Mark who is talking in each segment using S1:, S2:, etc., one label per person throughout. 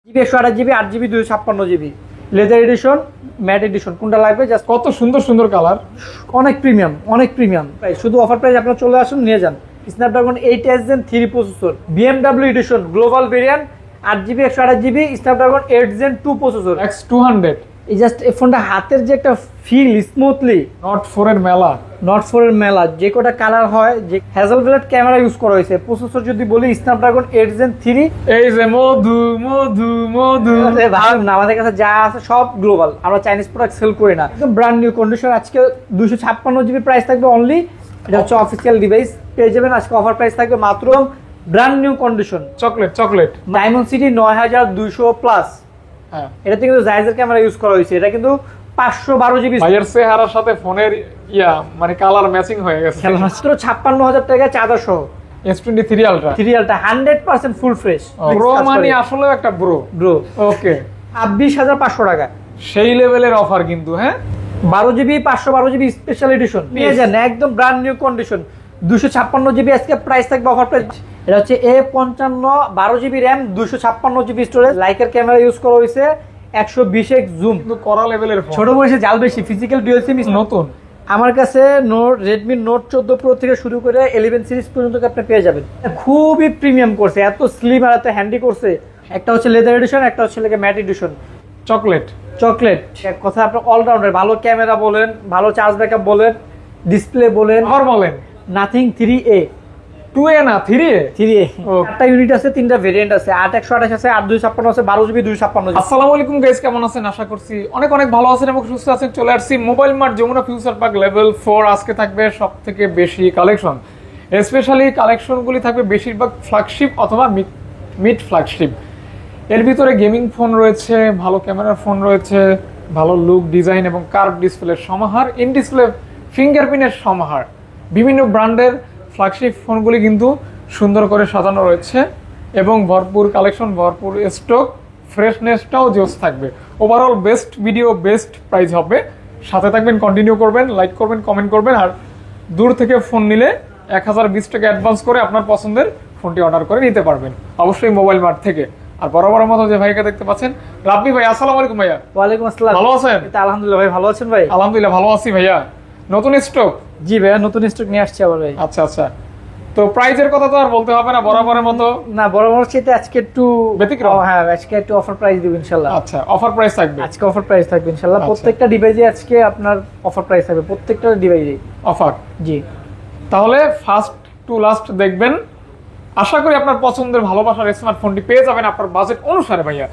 S1: GB 128 GB 8 GB 256 GB leather addition mat addition কোনটা লাগবে? Just
S2: কত সুন্দর সুন্দর কালার,
S1: অনেক প্রিমিয়াম শুধু অফার প্রাইস আপনারা চলে আসুন নিয়ে যান। Snapdragon 8 Gen 3 processor, BMW edition global variant 8 GB 128 GB Snapdragon 8 Gen 2 processor
S2: X200।
S1: এই জাস্ট এই ফোনটা হাতের যে একটা ফিল স্মুথলি,
S2: নট 4 এর মেলা,
S1: যে কটা কালার হয়, যে হ্যাজেলব্লাড ক্যামেরা ইউজ করা হয়েছে। প্রসেসর যদি বলি স্ন্যাপড্রাগন 8 Gen 3।
S2: এই যে মধু মধু মধু
S1: আমাদের কাছে যা আছে সব গ্লোবাল, আমরা চাইনিজ প্রোডাক্ট সেল করি না। একদম ব্র্যান্ড নিউ কন্ডিশন। আজকে 256 জিবি প্রাইস থাকবে অনলি। এটা হচ্ছে অফিসিয়াল ডিভাইস, পেয়ে যাবেন। আজকে অফার প্রাইস থাকবে মাত্র brand new condition.
S2: Chocolate
S1: diamond city 9200 plus.
S2: হ্যাঁ,
S1: এটাতে কিন্তু জাইজের ক্যামেরা ইউজ করা হয়েছে। এটা কিন্তু 512 জিবি।
S2: ভাইয়ের চেহারার সাথে ফোনের মানে কালার ম্যাচিং হয়ে গেছে।
S1: মাত্র 56,000 টাকা চার্জার সহ
S2: S23 ultra
S1: 100% full fresh.
S2: Bro মানে আসলে একটা ব্রো। ওকে,
S1: 26,500 টাকা
S2: সেই লেভেলের অফার কিন্তু। হ্যাঁ,
S1: 12 জিবি 512 জিবি স্পেশাল এডিশন নিয়ে যান, একদম ব্র্যান্ড নিউ কন্ডিশন। 256 জিবি আজকে প্রাইস থাকবে অফার প্রাইস। এটা হচ্ছে A55 12 GB RAM 256 GB storage. লাইকের ক্যামেরা ইউজ করা হয়েছে, 120x জুম।
S2: কিন্তু করা লেভেলের ফোন,
S1: ছোট বয়সে জাল বেশি, ফিজিক্যাল ডুয়াল সিম
S2: নতুন।
S1: আমার কাছে রেডমি নোট 14 প্রো থেকে শুরু করে 11 সিরিজ পর্যন্ত আপনি পেয়ে যাবেন। খুবই প্রিমিয়াম করছে, এত স্লিম আর এত হ্যান্ডি করছে। একটা হচ্ছে লেদার এডিশন, একটা হচ্ছে ম্যাট এডিশন। চকলেট এক কথা, আপনার অলরাউন্ডার। ভালো ক্যামেরা বলেন, ভালো চার্জ ব্যাকআপ বলেন, ডিসপ্লে বলেন,
S2: আর বলেন
S1: নাথিং 3A
S2: 2A না 3A।
S1: একটা ইউনিট আছে, 3টা ভেরিয়েন্ট আছে, 8 128 আছে, 8 256 আছে, 12 জিবি 256 জিবি।
S2: আসসালামু আলাইকুম গাইস, কেমন আছেন? আশা করছি অনেক ভালো আছেন এবং সুস্থ আছেন। চলে আসছি mobile mart Jamuna future park level 4। আজকে থাকবে সবথেকে বেশি কালেকশন, স্পেশালি কালেকশনগুলি থাকবে বেশিরভাগ ফ্ল্যাগশিপ অথবা মিড ফ্ল্যাগশিপ। এর ভিতরে গেমিং ফোন রয়েছে, ভালো ক্যামেরার ফোন রয়েছে, ভালো লুক ডিজাইন এবং কার্ভ ডিসপ্লের সমাহার, ইন ডিসপ্লে ফিঙ্গারপ্রিন্টের সমাহার। বিভিন্ন ব্র্যান্ডের ফ্ল্যাগশিপ ফোনগুলি কিন্তু সুন্দর করে সাজানো রয়েছে এবং ভরপুর কালেকশন, ভরপুর স্টক, ফ্রেশনেসটাও জোস থাকবে। Overall best video, best price হবে। সাথে থাকবেন, কন্টিনিউ করবেন, লাইক করবেন, কমেন্ট করবেন। আর দূর থেকে ফোন নিলে 1020 টাকা অ্যাডভান্স করে আপনার পছন্দের ফোনটি অর্ডার করে নিতে পারবেন, অবশ্যই মোবাইল মার্ট থেকে। আর বরাবরের মতো যে ভাইকে দেখতে পাচ্ছেন, রাব্বি ভাই। আসসালামু আলাইকুম ভাইয়া।
S1: ওয়ালাইকুম আসসালাম।
S2: ভালো আছেন?
S1: আলহামদুলিল্লাহ ভাই, ভালো আছেন ভাই?
S2: আলহামদুলিল্লাহ ভালো আছি ভাইয়া। নতুন স্টক?
S1: জি ভাইয়া, নতুন স্টক নিয়ে আসছি আবার ভাই।
S2: আচ্ছা, তো প্রাইজের কথা তো আর বলতে হবে না, বরাবরের মতো।
S1: না, বরাবর চাইতে আজকে একটু
S2: ব্যতিক্রম।
S1: হ্যাঁ, আজকে একটু অফার প্রাইস দিব ইনশাআল্লাহ।
S2: আচ্ছা, অফার প্রাইস থাকবে
S1: আজকে, অফার প্রাইস থাকবে ইনশাআল্লাহ। প্রত্যেকটা ডিভাইসে আজকে আপনার অফার প্রাইস থাকবে, প্রত্যেকটা ডিভাইসে
S2: অফার।
S1: জি,
S2: তাহলে ফার্স্ট টু লাস্ট দেখবেন। আশা করি আপনার পছন্দের ভালোবাসার স্মার্টফোনটি পেয়ে যাবেন আপনার বাজেট অনুসারে। ভাইয়া,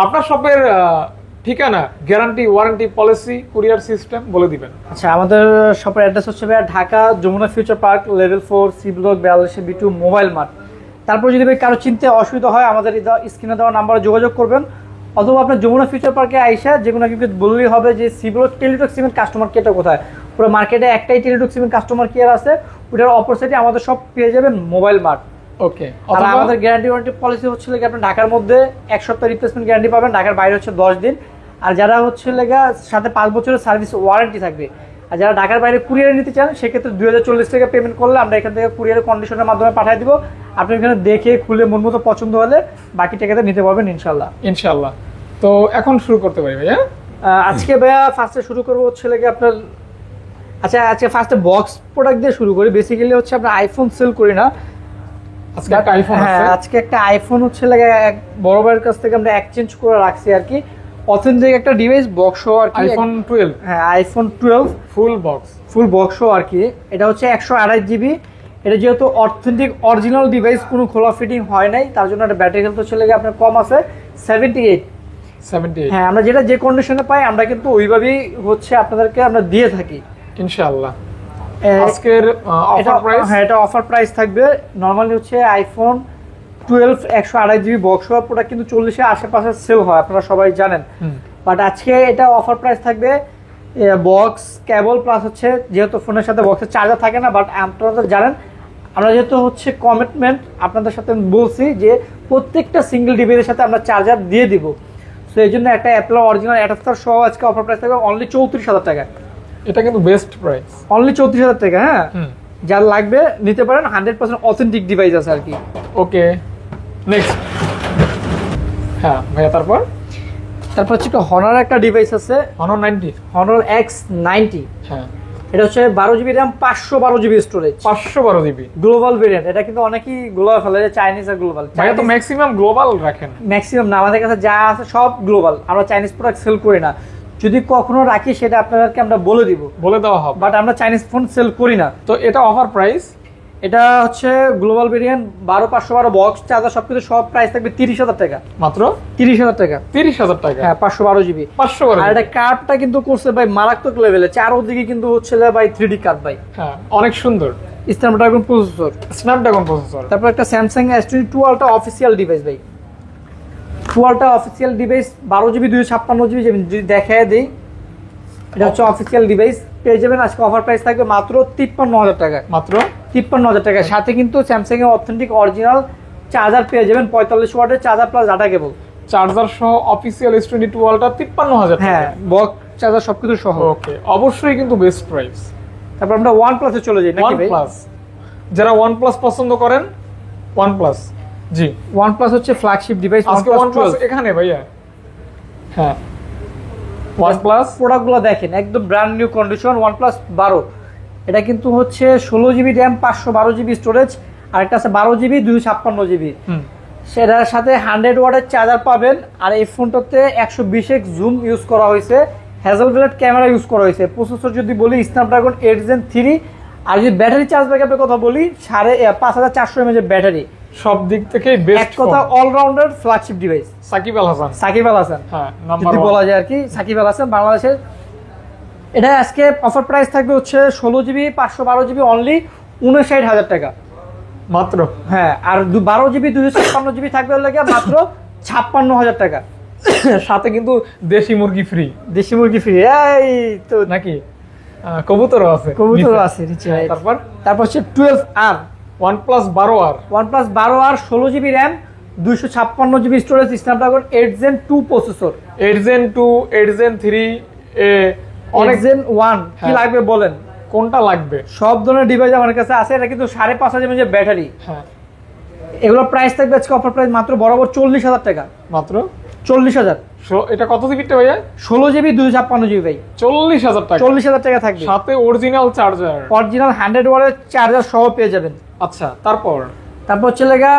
S2: আপনার শপের ঠিকানা, guarantee, warranty, policy, courier system বলে দিবেন।
S1: আচ্ছা, আমাদের শপের অ্যাড্রেস হচ্ছে ভাইয়া Dhaka Jamuna future park level 4 C block 42B2 mobile mart. তারপর যদি ভাই কারো চিনতে অসুবিধা হয়, আমাদের স্ক্রিনে দেওয়া নাম্বারে যোগাযোগ করবেন, অথবা আপনার যমুনা ফিউচার পার্কে আইসা যে কোনো কিছু বললেই হবে যে সি ব্লক টেলিটক সিমেন্ট কাস্টমার কেয়ারটা কোথায়। পুরো মার্কেটে একটাই টেলিটক সিমেন্ট কাস্টমার কেয়ার আছে, ওটার অপর সাইডে আমাদের সব পেয়ে যাবেন মোবাইল মার্ট।
S2: ওকে,
S1: আর আমাদের গ্যারান্টি ওয়ারেন্টি পলিসি হচ্ছে আপনি ঢাকার মধ্যে 1 সপ্তাহ রিপ্লেসমেন্ট গ্যারান্টি পাবেন, ঢাকার বাইরে হচ্ছে 10 দিন। আর যারা হচ্ছে সাথে 5 বছরের সার্ভিস ওয়ারেন্টি থাকবে। আর যারা ঢাকার বাইরে কুরিয়ারে নিতে চান, সেক্ষেত্রে 2040 টাকা পেমেন্ট করলে আমরা এখান থেকে কুরিয়ারের কন্ডিশনের মাধ্যমে পাঠিয়ে দিব। আপনি এখানে দেখে খুলে মন মতো পছন্দ হলে বাকি টাকাতে নিতে পারবেন ইনশাল্লাহ।
S2: তো এখন শুরু করতে পারি ভাইয়া।
S1: আজকে ভাইয়া ফার্স্টে শুরু করবো হচ্ছে আপনার, আচ্ছা আজকে ফার্স্টে বক্স প্রোডাক্ট দিয়ে শুরু করি। বেসিক্যালি হচ্ছে আমরা আইফোন সেল করি না,
S2: আজকে একটা আইফোন আছে।
S1: হ্যাঁ, আজকে একটা আইফোন হচ্ছে এক বড় ভাইয়ের কাছ থেকে আমরা এক্সচেঞ্জ করে রাখছি আর কি। অথেন্টিক একটা ডিভাইস, বক্স সহ আর কি।
S2: আইফোন 12।
S1: হ্যাঁ, আইফোন 12 ফুল বক্স সহ আর কি। এটা হচ্ছে 128 জিবি। এটা যেহেতু অথেন্টিক অরিজিনাল ডিভাইস, কোনো খোলা ফিটিং হয় নাই, তার জন্য একটা ব্যাটারি হেলথ হচ্ছে আপনার কম আছে 78। হ্যাঁ, আমরা যেটা যে কন্ডিশনে পাই আমরা কিন্তু ওইভাবেই হচ্ছে আপনাদেরকে আমরা দিয়ে থাকি
S2: ইনশাআল্লাহ। আজকের অফার প্রাইস,
S1: হ্যাঁ, এটা অফার প্রাইস থাকবে। নরমালি হচ্ছে আইফোন 12 128 জিবি বক্স সহ প্রোডাক্ট কিন্তু 40-এর আশেপাশে সেল হয়, আপনারা সবাই জানেন। বাট আজকে এটা অফার প্রাইস থাকবে বক্স, কেবল প্লাস হচ্ছে, যেহেতু ফোনের সাথে বক্সের চার্জার থাকে না, বাট আপনারা জানেন আমরা যেহেতু হচ্ছে কমিটমেন্ট আপনাদের সাথে বলছি যে প্রত্যেকটা সিঙ্গেল ডিভাইসের সাথে আমরা চার্জার দিয়ে দিব। সো এই জন্য একটা অ্যাপেল অরিজিনাল অ্যাডাপ্টার সহ আজকে অফার প্রাইস থাকবে অনলি 34,000 টাকা।
S2: এটা কিন্তু বেস্ট প্রাইস,
S1: অনলি 34,000 টাকা। হ্যাঁ, যার লাগবে নিতে পারেন, 100% অথেন্টিক ডিভাইস আছে আর কি।
S2: ওকে, নেক্সট হ্যাঁ ভাইয়া, তারপর
S1: হচ্ছে একটা হনার একটা ডিভাইস আছে,
S2: Honor 90।
S1: Honours X90।
S2: হ্যাঁ,
S1: এটা হচ্ছে 12 GB RAM, 512 GB storage,
S2: 512 GB.
S1: Global variant. এটা কিন্তু অনেকেই গ্লোবাল ফেলে, চাইনিজ আর গ্লোবাল।
S2: ভাইয়া তো ম্যাক্সিমাম গ্লোবাল রাখেন।
S1: ম্যাক্সিমাম না, আমাদের কাছে যা আছে সব গ্লোবাল, আমরা চাইনিজ প্রোডাক্ট সেল করি না। যদি কখনো রাখি সেটা আপনাদেরকে আমরা বলে দিব,
S2: বলে দেওয়া হবে,
S1: বাট আমরা চাইনিজ ফোন সেল করি না।
S2: তো এটা অফার প্রাইস।
S1: এটা হচ্ছে গ্লোবাল ভেরিয়েন্ট 12/512 বক্স চার্জার সবকিছু, সব প্রাইস থাকবে 30,000 টাকা,
S2: মাত্র
S1: 30,000 টাকা।
S2: 30,000 টাকা।
S1: হ্যাঁ, 512 GB।
S2: 512
S1: আর এটা কার্ভটা কিন্তু করছে ভাই মারাত্মক লেভেলে, চারদিকে কিন্তু হচ্ছে ভাই 3D কার্ভ ভাই।
S2: হ্যাঁ, অনেক সুন্দর।
S1: Snapdragon processor,
S2: Snapdragon processor.
S1: তারপর একটা Samsung S22 ultra official device ভাই, 2 ultra official device, 12 GB 256 GB। যদি দেখায় দেই, এটা হচ্ছে অফিসিয়াল ডিভাইস, পেয়ে যাবেন আজকে অফার প্রাইস থাকবে মাত্র 53,000 টাকা,
S2: মাত্র
S1: 53,000 টাকা। সাথে কিন্তু স্যামসাং এর অথেন্টিক অরিজিনাল চার্জার পেয়ে যাবেন, 45 ওয়াটের charger plus data cable,
S2: charger সহ অফিসিয়াল S22 আলট্রা 53,000 টাকা।
S1: হ্যাঁ, বক্স চার্জার সবকিছু সহ।
S2: ওকে, অবশ্যই কিন্তু বেস্ট প্রাইস।
S1: তারপর আমরা OnePlus এ চলে যাই নাকি ভাই?
S2: OnePlus, যারা OnePlus পছন্দ করেন, OnePlus। জি,
S1: OnePlus হচ্ছে ফ্ল্যাগশিপ ডিভাইস।
S2: আজকে OnePlus এখানে ভাইয়া। হ্যাঁ, OnePlus
S1: প্রোডাক্টগুলো দেখেন একদম ব্র্যান্ড নিউ কন্ডিশন। OnePlus 12, এটা কিন্তু হচ্ছে 16 GB RAM, 512 GB স্টোরেজ, আর একটা আছে 12 GB 256 GB। সেটার সাথে 100 ওয়াটের চার্জার পাবেন। আর এই ফোনটাতে 120x জুম ইউজ করা হয়েছে, হ্যাজেলব্লেড ক্যামেরা ইউজ করা হয়েছে। প্রসেসর যদি বলি স্ন্যাপড্রাগন 8 Gen 3। আর যদি ব্যাটারি চার্জ ব্যাকআপের কথা বলি 5400 mAh এর ব্যাটারি।
S2: সব দিক থেকে বেস্ট
S1: এক কথা allrounder flagship device.
S2: Shakib Al Hasan.
S1: Shakib Al Hasan,
S2: হ্যাঁ, নাম্বার
S1: যদি বলা যায় আর কি, সাকিব আল হাসান বাংলাদেশের। এটা আজকে অফার প্রাইস থাকবে হচ্ছে 16 GB 512 GB অনলি 59,000 টাকা
S2: মাত্র।
S1: হ্যাঁ, আর 12 GB 256 GB থাকবে লাগে মাত্র 56,000 টাকা।
S2: সাথে কিন্তু দেশি মুরগি ফ্রি।
S1: দেশি মুরগি ফ্রি, এই তো
S2: নাকি কবুতরও আছে।
S1: কবুতরও আছে নিচে।
S2: হ্যাঁ,
S1: তারপর হচ্ছে 12R,
S2: OnePlus 12R,
S1: OnePlus 12R 16 GB RAM, 256 GB storage, Snapdragon 8 Gen 2 processor,
S2: 8 Gen 2, 8 Gen 3
S1: অনেক Gen 1। কি
S2: হ্যাঁ।
S1: লাগবে বলেন?
S2: কোনটা লাগবে?
S1: সব ধরনের ডিভাইস আমার কাছে আছে। এটা কিন্তু 5.5 mAh ব্যাটারি।
S2: হ্যাঁ,
S1: এগুলো প্রাইস থাকবে আজকে অফার প্রাইস মাত্র বরাবর 40,000 টাকা,
S2: মাত্র
S1: 40,000।
S2: এটা কত জিবিটা ভাইয়া?
S1: 16 GB 256 GB ভাই,
S2: 40,000 টাকা।
S1: 40,000 টাকা থাকবে,
S2: সাথে অরিজিনাল চার্জার,
S1: অরিজিনাল 100 ওয়াটের চার্জার সহ পেয়ে যাবেন।
S2: আচ্ছা, তারপর
S1: হচ্ছে লেগা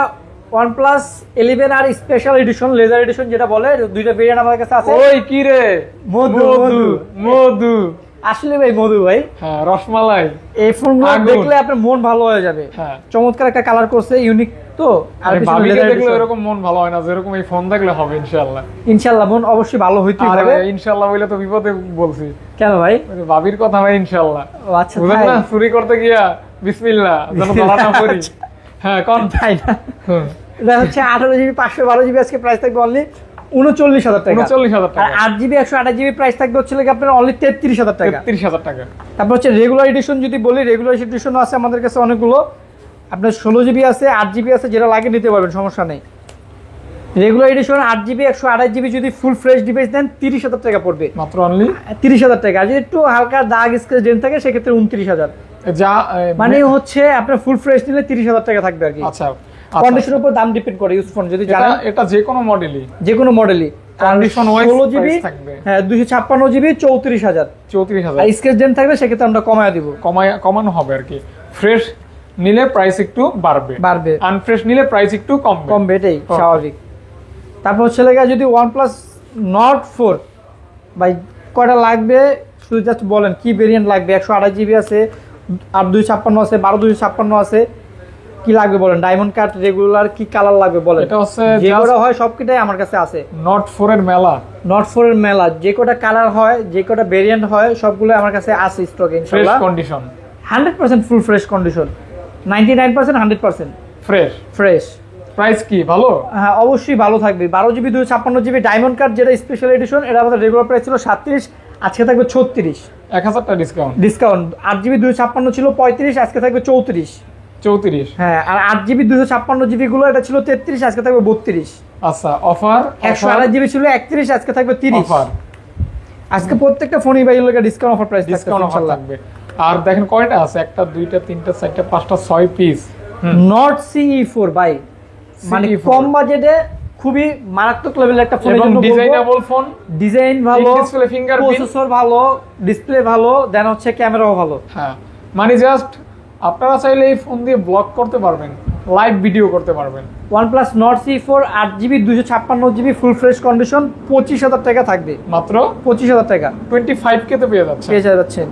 S1: OnePlus 11R special edition, laser edition যেটা বলে, দুইটা ভেরিয়েন্ট আমাদের কাছে আছে।
S2: ওই কি রে,
S1: মধু মধু
S2: মধু।
S1: আসলে ভাই মধু ভাই,
S2: হ্যাঁ, রসমালাই।
S1: এই ফোনগুলো
S2: আগুন।
S1: দেখলে আপনার মন ভালো হয়ে যাবে।
S2: হ্যাঁ,
S1: চমৎকার একটা কালার করছে, ইউনিক তো। আর
S2: আরে
S1: পিছনে
S2: ভাবিকে
S1: leather
S2: দেখলে
S1: edition।
S2: এরকম মন ভালো হয় না, যেরকম এই ফোন দেখলে হবে ইনশাআল্লাহ।
S1: ইনশাআল্লাহ মন অবশ্যই ভালো হইতেই
S2: আরে
S1: হবে।
S2: ভাই, ইনশাআল্লাহ বলে তো বিপদে বলছি।
S1: কেন ভাই?
S2: ওই যে ভাবির কথা ভাই, ইনশাআল্লাহ।
S1: ও আচ্ছা
S2: বুঝলেন
S1: তাই।
S2: না, চুরি করতে গিয়া বিসমিল্লাহ যেন ধরা না পড়ি। হ্যাঁ, কোন
S1: তাই না?
S2: হুম,
S1: এটা হচ্ছে 18 GB 512 GB আজকে প্রাইস থাকবে অনলি 39,000 টাকা।
S2: 39,000
S1: আর
S2: টাকা।
S1: 8 GB 128 GB প্রাইস থাকবে হচ্ছে লাগে আপনার অনলি 33,000 টাকা।
S2: 33,000 টাকা।
S1: তারপর হচ্ছে রেগুলার এডিশন যদি বলি, রেগুলার এডিশনও আছে আমাদের কাছে অনেকগুলো। আপনার 16 GB আছে, 8 GB আছে, যেটা লাগে নিতে পারবেন, সমস্যা নেই। রেগুলার এডিশন 8 GB 128 GB যদি ফুল ফ্রেশ ডিভাইস দেন 30,000 টাকা পড়বে,
S2: মাত্র অনলি
S1: 30,000 টাকা। আর যদি একটু হালকা দাগ স্ক্র্যাচ ডেন্ট থাকে সেক্ষেত্রে 29,000।
S2: যা
S1: মানে হচ্ছে আপনার ফুল ফ্রেশ নিলে 30,000 টাকা থাকবে আর কি।
S2: আচ্ছা,
S1: কন্ডিশনের উপর দাম ডিপেন্ড করে ইউজ ফোন যদি জানেন।
S2: এটা যে কোনো মডেলই,
S1: যে কোনো মডেলই
S2: কন্ডিশন ওয়াইজ
S1: 16 GB
S2: প্রাইস থাকবে।
S1: হ্যাঁ 256 GB 34,000।
S2: 34,000
S1: আর স্ক্র্যাচ ডেন্ট থাকবে সেক্ষেত্রে আমরা কমায় দিব,
S2: কমানো হবে আর কি। ফ্রেশ নিলে প্রাইস একটু বাড়বে, আনফ্রেশ নিলে প্রাইস একটু
S1: কমবে, এটাই স্বাভাবিক। তারপর হচ্ছে লেগে যদি OnePlus Nord 4 ভাই কয়টা লাগবে শুধু জাস্ট বলেন কি ভেরিয়েন্ট লাগবে। 128 GB আছে, আর 256 আছে, 12/256 আছে, কি লাগবে বলেন? ডায়মন্ড কাট, রেগুলার, কি কালার লাগবে বলেন?
S2: এটা হচ্ছে
S1: যে কটা হয় সবকিটাই আমার কাছে আছে।
S2: Nord 4 এর মেলা,
S1: Nord 4 এর মেলা, যে কটা কালার হয়, যে কটা ভেরিয়েন্ট হয় সবগুলো আমার কাছে আছে স্টকে
S2: ফ্রেশ
S1: ইনশাআল্লাহ।
S2: Condition,
S1: 100% full fresh condition, 99% 100% fresh.
S2: Price কি ভালো?
S1: হ্যাঁ অবশ্যই ভালো থাকবে। 12 GB 256 GB ডায়মন্ড কাট যেটা স্পেশাল এডিশন, এটা আমাদের রেগুলার প্রাইস ছিল 37, আজকে থাকবে 36,
S2: 1000 টাকা ডিসকাউন্ট।
S1: 8 GB 256 ছিল 35, আজকে থাকবে 34। হ্যাঁ, আর 8 GB 256 GB গুলো এটা ছিল 33, আজকে থাকবে 32।
S2: আচ্ছা, অফার
S1: 128 GB ছিল 31, আজকে থাকবে 30।
S2: অফার
S1: আজকে প্রত্যেকটা ফোনই ভাই লোকে discount offer price
S2: discount offer থাকবে। আর দেখেন কয়টা আছে, 1 2 3 4 5 6 পিস
S1: Nord CE4 ভাই, মানে
S2: CE4
S1: কম বাজেটে খুবই মারাত্মক লেভেলের একটা ফোন।
S2: এবং ডিজাইনেবল ফোন,
S1: ডিজাইন ভালো,
S2: ডিসপ্লে ফিঙ্গারপ্রিন্ট,
S1: প্রসেসর ভালো, ডিসপ্লে ভালো, দেন হচ্ছে ক্যামেরাও ভালো।
S2: হ্যাঁ মানে জাস্ট আপনারা চাইলে এই ফোন দিয়ে ব্লগ করতে পারবেন, লাইভ ভিডিও করতে পারবেন।
S1: OnePlus Nord C4 8GB 256GB full fresh condition 25,000 টাকা থাকবে,
S2: মাত্র
S1: 25,000 টাকা
S2: 25K তে পেয়ে যাচ্ছে,
S1: পেয়ে যাচ্ছেন।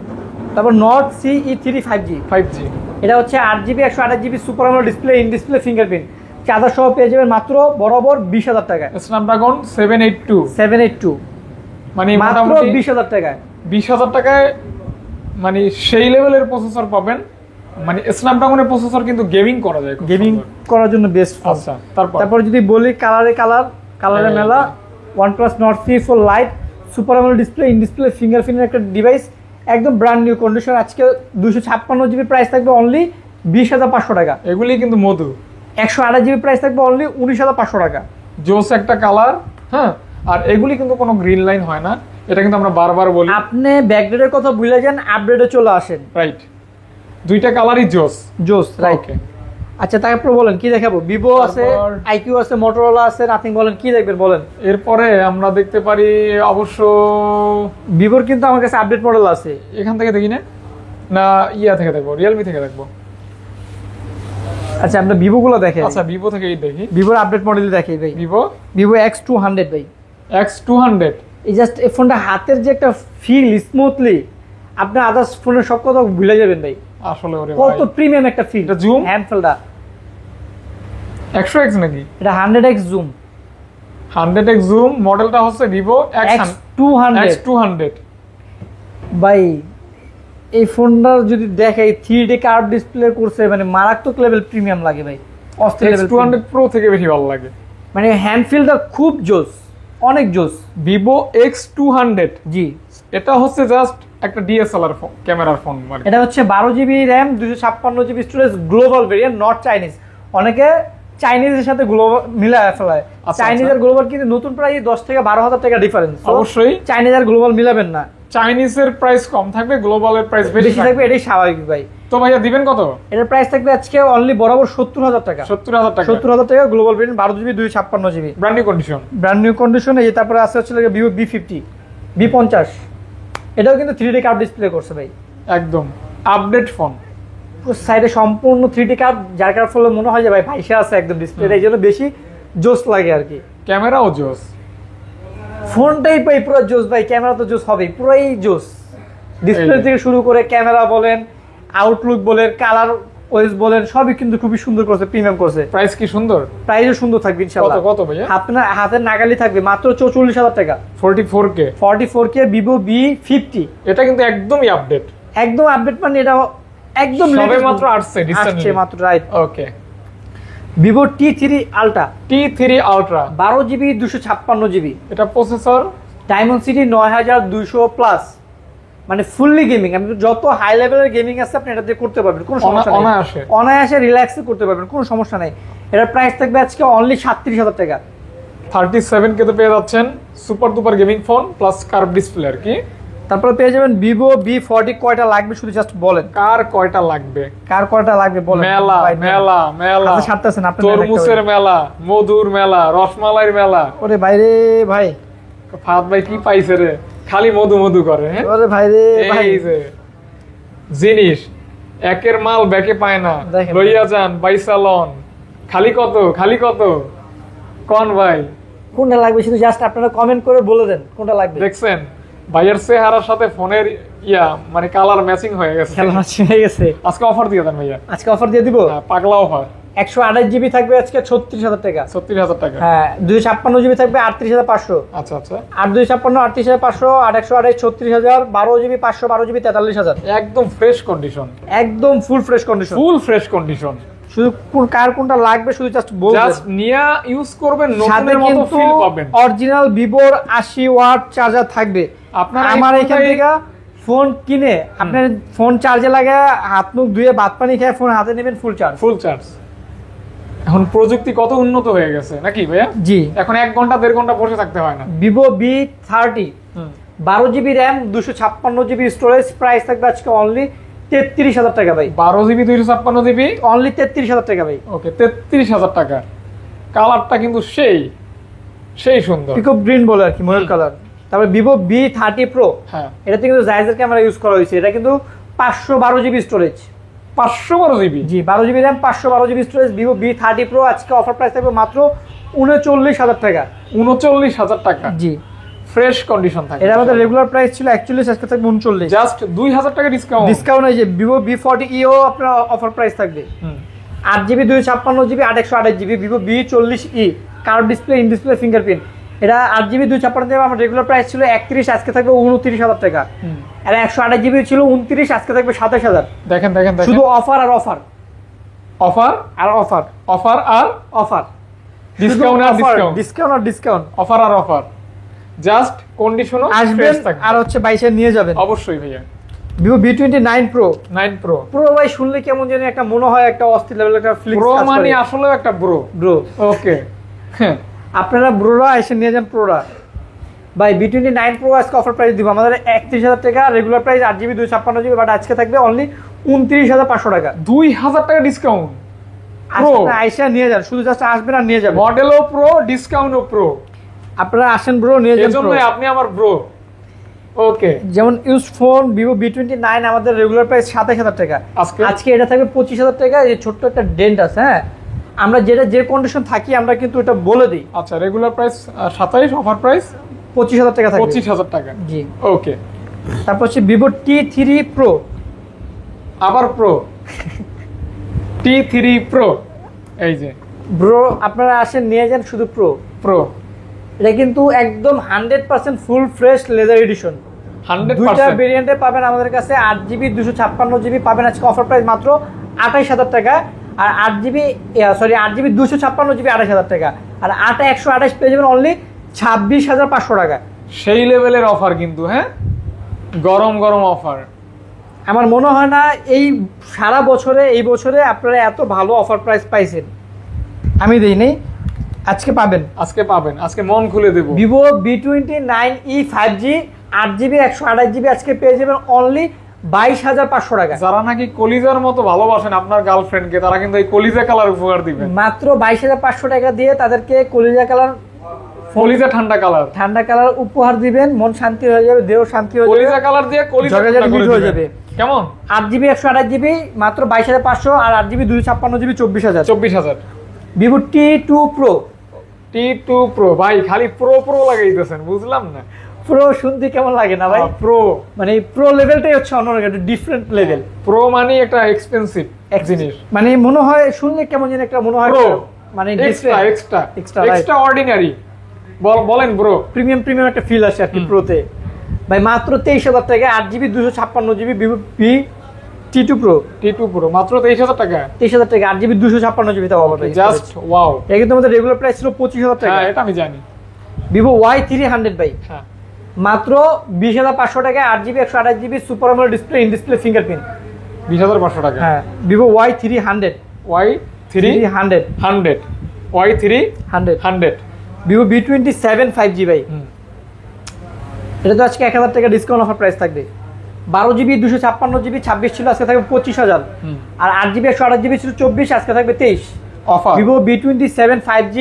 S1: তারপর Nord CE3 5G,
S2: 5G,
S1: এটা হচ্ছে 8GB 128GB super AMOLED display, in display fingerprint, charger সহ পেয়ে যাবেন মাত্র বরাবর 20,000 টাকায়।
S2: স্ন্যাপড্রাগন 782, মানে
S1: মাত্র
S2: মোটামুটি
S1: 20,000 টাকায়।
S2: 20,000 টাকায় মানে সেই লেভেলের প্রসেসর পাবেন। মানে স্ন্যাপড্রাগনের প্রসেসর কিন্তু গেমিং করা যায়,
S1: গেমিং করার জন্য বেস্ট ফোন।
S2: আচ্ছা
S1: তারপর যদি বলি কালারে মেলা, OnePlus Nord C4 Lite super AMOLED display, in display ফিঙ্গারপ্রিন্টের একটা ডিভাইস, একদম ব্র্যান্ড নিউ কন্ডিশন। আজকে 256GB প্রাইস থাকবে অনলি 20,500 টাকা।
S2: এগুলি কিন্তু মধু।
S1: 128GB প্রাইস থাকবে অনলি 19,500 টাকা।
S2: জোস একটা কালার, হ্যাঁ। আর এগুলি কিন্তু কোনো গ্রিন লাইন হয় না, এটা কিন্তু আমরা বারবার বলি।
S1: আপনি ব্যাকডেটের কথা ভুলে যান, আপডেটে চলে আসেন।
S2: রাইট, দুইটা কালারই জোস,
S1: রাইট।
S2: ওকে।
S1: আচ্ছা তারপর বলেন কি দেখাবো? ভিভো আছে, আইকিউ আছে, মোটরোলা আছে, নাথিং, বলেন কি দেখবেন বলেন।
S2: এরপরে আমরা দেখতে পারি অবশ্য
S1: ভিভোর কিন্তু আমার কাছে আপডেট মডেল আছে।
S2: এখান থেকে দেখি না ইয়া থেকে দেখবো, রিয়েলমি থেকে দেখবো।
S1: আচ্ছা আমরা ভিভো গুলো দেখে,
S2: আচ্ছা ভিভো থেকে দেখি,
S1: ভিভোর আপডেট মডেল দেখি ভাই। ভিভো X200 ভাই,
S2: X200
S1: এই জাস্ট এই ফোনটা হাতের যে একটা ফিল, স্মুথলি আপনি আদার্স ফোনের সব কথা ভুলে যাবেন ভাই।
S2: আসলে ওরে
S1: কত প্রিমিয়াম একটা ফিল।
S2: এটা জুম
S1: হ্যান্ডফেলটা
S2: 100x নাকি?
S1: এটা 100x জুম,
S2: 100x জুম। মডেলটা হচ্ছে ভিভো X200
S1: ভাই। এই ফোনটা যদি দেখাই 3D কার্ভ ডিসপ্লে করছে, মানে মারাত্মক লেভেল প্রিমিয়াম লাগে ভাই। অস্থির লেভেল।
S2: X200 Pro থেকে বেশি ভালো লাগে,
S1: মানে হ্যান্ডফিলটা খুব জোস, অনেক জোস।
S2: ভিভো X200,
S1: জি
S2: এটা হচ্ছে জাস্ট একটা ডিএসএলআর ফোন, ক্যামেরার ফোন।
S1: এটা হচ্ছে 12GB RAM, 256GB storage, global variant, not Chinese. অনেকে চাইনিজের সাথে গ্লোবাল মিলায় ফেলায়। চাইনিজ আর গ্লোবাল কিন্তু নতুন প্রায় 10 থেকে 12,000 টাকা ডিফারেন্স।
S2: অবশ্যই
S1: চাইনিজ আর গ্লোবাল মিলাবেন না।
S2: চাইনিজের প্রাইস কম থাকবে, গ্লোবালের প্রাইস বেশি
S1: থাকবে, এটাই স্বাভাবিক ভাই।
S2: তো ভাইয়া দিবেন কত?
S1: এটার প্রাইস থাকবে আজকে অনলি বরাবর 70,000 টাকা।
S2: 70,000 টাকা,
S1: 70,000 টাকা global variant, 12GB 256GB
S2: brand new condition,
S1: brand new condition. এই তারপরে আছে হচ্ছে ভিভো B50, B50, এটাও কিন্তু 3D কার্ভ ডিসপ্লে করছে ভাই,
S2: একদম আপডেট ফোন।
S1: সাইডে সম্পূর্ণ 3D কার্ভ, যার কারণে ফলে মনে হয় যে ভাই ভাইসা আছে একদম ডিসপ্লে, এই জন্য বেশি জোস লাগে আর কি।
S2: ক্যামেরাও জোস,
S1: ফোনটাই ভাই পুরো জোস ভাই। ক্যামেরা তো জোস হবে, পুরাই জোস। ডিসপ্লে থেকে শুরু করে ক্যামেরা বলেন, আউটলুক বলেন, কালার ওয়েস বলেন, সবই কিন্তু খুবই সুন্দর করছে, প্রিমিয়াম করছে।
S2: প্রাইস কি সুন্দর?
S1: প্রাইসও সুন্দর থাকবে ইনশাআল্লাহ।
S2: কত ভাইয়া?
S1: আপনার হাতের নাগালি থাকবে মাত্র 44,000 টাকা।
S2: 44K
S1: ভিভো B50,
S2: এটা কিন্তু একদমই আপডেট,
S1: একদম আপডেট। মানে এটা একদম
S2: সবে মাত্র আসছে
S1: মাত্র, রাইট।
S2: ওকে।
S1: Vivo T3 ultra,
S2: 12GB
S1: 256GB,
S2: এটা প্রসেসর
S1: ডায়মন্ড সিটি 9200 প্লাস, মানে ফুললি গেমিং। আপনি যত হাই লেভেলের গেমিং আছে আপনি এটা দিয়ে করতে পারবেন, কোনো সমস্যা নেই। অনায়াসে রিল্যাক্সে করতে পারবেন, কোনো সমস্যা নেই। এটার প্রাইস থাকবে আজকে অনলি 37,000 টাকা।
S2: 37K তে পেয়ে যাচ্ছেন super duper gaming phone plus curve display আর কি।
S1: তারপরে পেয়ে যাবেন ভিভো B40। কয়টা লাগবে শুধু জাস্ট বলেন,
S2: কার কয়টা লাগবে?
S1: বলেন।
S2: মেলা
S1: সারতেছেন আপনি,
S2: তরমুজের মেলা, মধুর মেলা, রসমালাইয়ের মেলা।
S1: ওরে ভাই রে ভাই,
S2: ফাহাদ ভাই কি পাইছে রে, খালি মধু করে। হ্যাঁ
S1: ওরে ভাই রে ভাই,
S2: এই যে জিনিস একের মাল ব্যাকে পায় না, লইয়া যান বাইসালন। খালি কত কোন ভাই
S1: কোনটা লাগবে শুধু জাস্ট আপনারা কমেন্ট করে বলে দেন কোনটা লাগবে।
S2: দেখছেন ভাইয়ের চেহারার সাথে ফোনের মানে কালার ম্যাচিং হয়ে গেছে। আজকে অফার দিয়ে দেন ভাইয়া,
S1: আজকে অফার দিয়ে দিব,
S2: পাগলা অফার।
S1: 128GB থাকবে আজকে 36,000 টাকা।
S2: 36,000 টাকা,
S1: হ্যাঁ। 256GB থাকবে 38,500।
S2: আচ্ছা।
S1: আর 256 38,500, আর 128 36,000, 12GB 500, 12GB 43,000।
S2: একদম ফ্রেশ কন্ডিশন,
S1: একদম ফুল ফ্রেশ কন্ডিশন। শুধু কার কোনটা লাগবে শুধু জাস্ট বলবেন,
S2: জাস্ট নিয়া ইউজ করবেন, নতুনের মতো ফিল পাবেন।
S1: অরিজিনাল ভিভোর 80 ওয়াট চার্জার থাকবে। আপনারা আমার এখান থেকে ফোন কিনে আপনার ফোন চার্জে লাগায় হাত মুখ ধুয়ে ভাত পানি খেয়ে ফোন হাতে নেবেন ফুল চার্জ।
S2: এখন প্রযুক্তি কত উন্নত হয়ে গেছে নাকি ভাইয়া?
S1: জি,
S2: এখন 1 ঘন্টা 1.5 ঘন্টা বসে থাকতে হয় না।
S1: Vivo B30, 12GB RAM, 256GB storage, price থাকবে আজকে অনলি 33,000 টাকা ভাই।
S2: 12GB 256GB
S1: অনলি 33,000 টাকা ভাই।
S2: ওকে, 33,000 টাকা। কালারটা কিন্তু সেই সেই সুন্দর,
S1: পিকক গ্রিন বলে আর কি, ময়ূর কালার। তারপরে ভিভো V30 Pro,
S2: হ্যাঁ
S1: এটাতে কিন্তু জায়েজের ক্যামেরা ইউজ করা হয়েছে। এটা কিন্তু 512 জিবি স্টোরেজ,
S2: 512 জিবি,
S1: জি 12 GB RAM 512 GB storage. Vivo V30 Pro আজকে অফার প্রাইস থাকবে মাত্র 39,000 টাকা।
S2: 39,000 টাকা,
S1: জি
S2: ফ্রেশ কন্ডিশন থাকে।
S1: এটা আমাদের রেগুলার প্রাইস ছিল 41, আজকে থাকবে 39,
S2: জাস্ট 2000 টাকা ডিসকাউন্ট।
S1: ডিসকাউন্ট এই যে ভিভো V40e আপনার অফার প্রাইস থাকবে 8 GB 256 GB 828 GB. Vivo V40e curve display, in display fingerprint, এটা 8 জিবি 256 জিবি আমার রেগুলার প্রাইস ছিল 31, আজকে থাকবে 29,000 টাকা। আর 128 জিবি ছিল 29, আজকে থাকবে 27,000।
S2: দেখেন দেখেন দেখেন,
S1: শুধু অফার আর অফার,
S2: অফার
S1: আর অফার,
S2: অফার আর
S1: অফার,
S2: ডিসকাউন্ট আর ডিসকাউন্ট,
S1: ডিসকাউন্ট আর ডিসকাউন্ট,
S2: অফার আর অফার। জাস্ট কন্ডিশনও
S1: আসবেন আর হচ্ছে 22 নিয়ে যাবেন।
S2: অবশ্যই ভাইয়া।
S1: Vivo V29 Pro,
S2: 9 Pro,
S1: pro ভাই শুনলে কেমন জানি একটা মনে হয় একটা অস্থির লেভেলের একটা ফ্লিক্স
S2: প্রো মানে আসলে একটা ব্রো।
S1: ব্রো
S2: ওকে,
S1: আপনারা ব্রোরা এসে নিয়ে যান প্রোরা। ভাই V29 Pro আজকে অফার প্রাইস দিব আমাদের 31,000 টাকা, regular price 8 GB 256 GB, but আজকে থাকবে অনলি 29,500 টাকা।
S2: 2000 টাকা ডিসকাউন্ট।
S1: আসেন আইসা নিয়ে যান, শুধু জাস্ট আসবেন আর নিয়ে যাবেন।
S2: মডেলও প্রো, ডিসকাউন্টও প্রো,
S1: আপনারা আসেন ব্রো নিয়ে যান।
S2: এজন্য আপনি আমার ব্রো। ওকে,
S1: যেমন ইউজ ফোন ভিভো V29 আমাদের রেগুলার প্রাইস 27,000 টাকা, আজকে এটা থাকবে 25,000 টাকা। এই ছোট্ট একটা ডেন্ট আছে, হ্যাঁ আমরা যেটা যে কন্ডিশন থাকি আমরা কিন্তু এটা বলে দিই।
S2: আচ্ছা, রেগুলার প্রাইস 27, অফার প্রাইস
S1: 25,000 টাকা থাকবে।
S2: 25,000 টাকা,
S1: জি
S2: ওকে।
S1: তারপর হচ্ছে ভিভো T3 Pro,
S2: আবার প্রো, T3 Pro, এই যে
S1: ব্রো আপনারা আসেন নিয়ে যান শুধু প্রো।
S2: প্রো
S1: এটা কিন্তু একদম 100% ফুল ফ্রেশ লেদার এডিশন,
S2: 100%।
S1: দুইটা ভেরিয়েন্টে পাবেন আমাদের কাছে। 8 জিবি 256 জিবি পাবেন আজকে অফার প্রাইস মাত্র 28,000 টাকা। আর 8 জিবি 256 জিবি 28,000 টাকা। আর 128 পেয়ে যাবেন অনলি 26,500 টাকা।
S2: সেই লেভেলের অফার কিন্তু, হ্যাঁ গরম গরম অফার।
S1: আমার মনে হয় না এই সারা বছরে এই বছরে আপনারা এত ভালো অফার প্রাইস পাইছেন, আমি দিই নেই, আজকে পাবেন।
S2: আজকে পাবেন, আজকে মন খুলে দেব।
S1: Vivo V29e 5G 8 GB 128 GB আজকে পেয়ে যাবেন অনলি 22,500 টাকা।
S2: যারা নাকি কলিজার মতো ভালোবাসেন আপনার গার্লফ্রেন্ডকে, তারা কিন্তু এই কলিজা কালার উপহার দিবেন।
S1: মাত্র 22,500 টাকা দিয়ে তাদেরকে কলিজা কালার,
S2: কলিজা ঠান্ডা কালার,
S1: ঠান্ডা কালার উপহার দিবেন, মন শান্তি হয়ে যাবে, দেহ শান্তি হয়ে যাবে,
S2: কলিজা কালার দিয়ে কলিজা
S1: জগাজগ
S2: ঠান্ডা করে
S1: মিট হয়ে
S2: দিবেন।
S1: যাবে।
S2: কেমন?
S1: 8 জিবি 128 জিবি মাত্র 22,500, আর 8 GB 256 GB 24,000।
S2: 24,000।
S1: Vivo T2 Pro,
S2: T2 Pro, ভাই খালি প্রো প্রো লাগাইতেছেন, বুঝলাম না।
S1: প্রো শুনতে কেমন লাগে না ভাই?
S2: প্রো
S1: মানে প্রো লেভেলটাই হচ্ছে অন্যরকম, একটা ডিফারেন্ট লেভেল।
S2: প্রো মানে একটা এক্সপেন্সিভ এক জিনিস,
S1: মানে মনে হয় শুনলে কেমন যেন একটা মনে হয়
S2: প্রো
S1: মানে
S2: extra extra
S1: extra
S2: extra ordinary বলেন ব্রো।
S1: প্রিমিয়াম প্রিমিয়াম একটা ফিল আসে আর কি প্রোতে। ভাই মাত্র 23,000 টাকা 8 GB 256 GB Vivo T2 Pro,
S2: T2 Pro মাত্র 23,000 টাকা।
S1: 23,000 টাকা 8 জিবি 256 জিবি তাও হবে
S2: জাস্ট ওয়াও।
S1: এটা কিন্তু আমাদের রেগুলার প্রাইস ছিল 25,000 টাকা।
S2: হ্যাঁ এটা আমি জানি।
S1: ভিভো Y300 ভাই
S2: হ্যাঁ
S1: মাত্র 20,500 টাকা 8 GB 128 GB super AMOLED display, in display fingerprint,
S2: 20,500 টাকা।
S1: হ্যাঁ Vivo Y300,
S2: Y300
S1: Vivo V27 5G ভাই, এটা তো আজকে 1,000 টাকা ডিসকাউন্ট অফার প্রাইস থাকবে। 12 জিবি 256 জিবি 26 ছিল, আজকে থাকবে 25,000। আর 8 জিবি 128 জিবি ছিল 24, আজকে থাকবে 23
S2: অফার।
S1: ভিভো V27 5G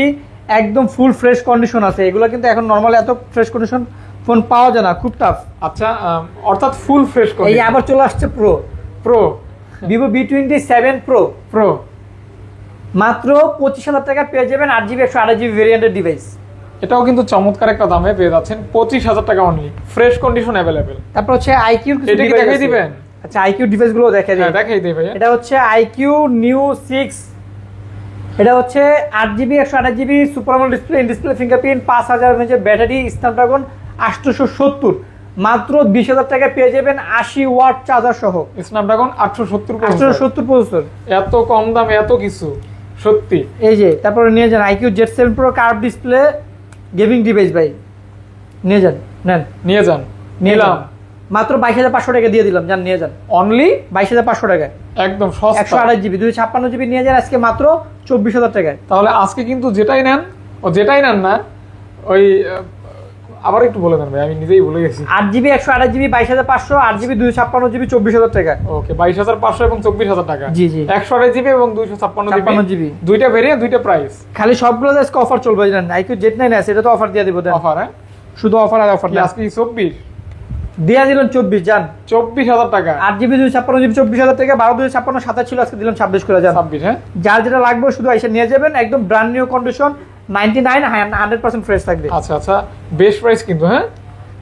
S1: একদম ফুল ফ্রেশ কন্ডিশন আছে। এগুলো কিন্তু এখন নরমালি এত ফ্রেশ কন্ডিশন ফোন পাওয়া যায় না, খুব টাফ।
S2: আচ্ছা অর্থাৎ ফুল ফ্রেশ
S1: এই
S2: কন্ডিশন।
S1: আবার চলে আসছে pro,
S2: pro
S1: Vivo V27 Pro
S2: pro
S1: মাত্র 25,000 টাকা পেয়ে যাবেন 8 জিবি 128 জিবি ভেরিয়েন্টের ডিভাইস।
S2: এটাও কিন্তু চমৎকার একটা দামে পেয়ে যাচ্ছেন, 25,000 টাকা অনলি, ফ্রেশ কন্ডিশন অ্যাভেলেবেল।
S1: তারপর হচ্ছে IQ,
S2: এটা কি দেখাই দিবেন?
S1: আচ্ছা IQ ডিভাইস গুলো দেখাই দিই।
S2: হ্যাঁ দেখাই দিই ভাই।
S1: এটা হচ্ছে IQ Neo 6, এটা হচ্ছে 8 GB 128 GB super AMOLED display, in display fingerprint, 5000 mAh battery, Snapdragon 870, মাত্র 20,000 টাকা পেয়ে যাবেন 80 ওয়াট চার্জার সহ।
S2: স্ন্যাপড্রাগন 870
S1: প্রসেসর,
S2: এত কম দামে এত কিছু, সত্যি।
S1: এই যে তারপরে নিয়ে যান IQ Z7 Pro curve display gaming device ভাই, নিয়ে যান, নেন
S2: নিয়ে যান, নিলাম
S1: মাত্র 22,500 টাকা দিয়ে দিলাম, যান নিয়ে যান
S2: অনলি
S1: 22,500 টাকায়,
S2: একদম সস্তা।
S1: 128 জিবি 256 জিবি নিয়ে যান আজকে মাত্র 24,000 টাকায়।
S2: তাহলে আজকে কিন্তু যেটাই নেন না ওই আবার একটু বলে দেন ভাই, আমি নিজেই ভুলে গেছি।
S1: 8GB 128GB 22,500, 8GB 256GB 24,000 টাকা।
S2: ওকে, 22,500 এবং 24,000 টাকা।
S1: জি জি,
S2: 128GB এবং 256GB,
S1: 56GB,
S2: দুইটা ভেরিয়েন্ট, দুইটা প্রাইস।
S1: খালি সবগুলো আজকে অফার চলবে জানেন। IQ Z9 আছে, এটা তো অফার দিয়ে দিব।
S2: অফার, হ্যাঁ
S1: শুধু অফার আর অফার।
S2: আজকে 24
S1: দিয়া দিলেন 24 জান,
S2: 24,000 টাকা।
S1: 8GB 256GB 24,000 টাকা, 12 256 27 ছিল, আজকে দিলাম 26 করে জান।
S2: 26, হ্যাঁ।
S1: যার যেটা লাগবে শুধু এসে নিয়ে যাবেন, একদম ব্র্যান্ড নিউ কন্ডিশন, 99 100% ফ্রেশ থাকবে।
S2: আচ্ছা আচ্ছা, বেস্ট প্রাইস কিন্তু, হ্যাঁ।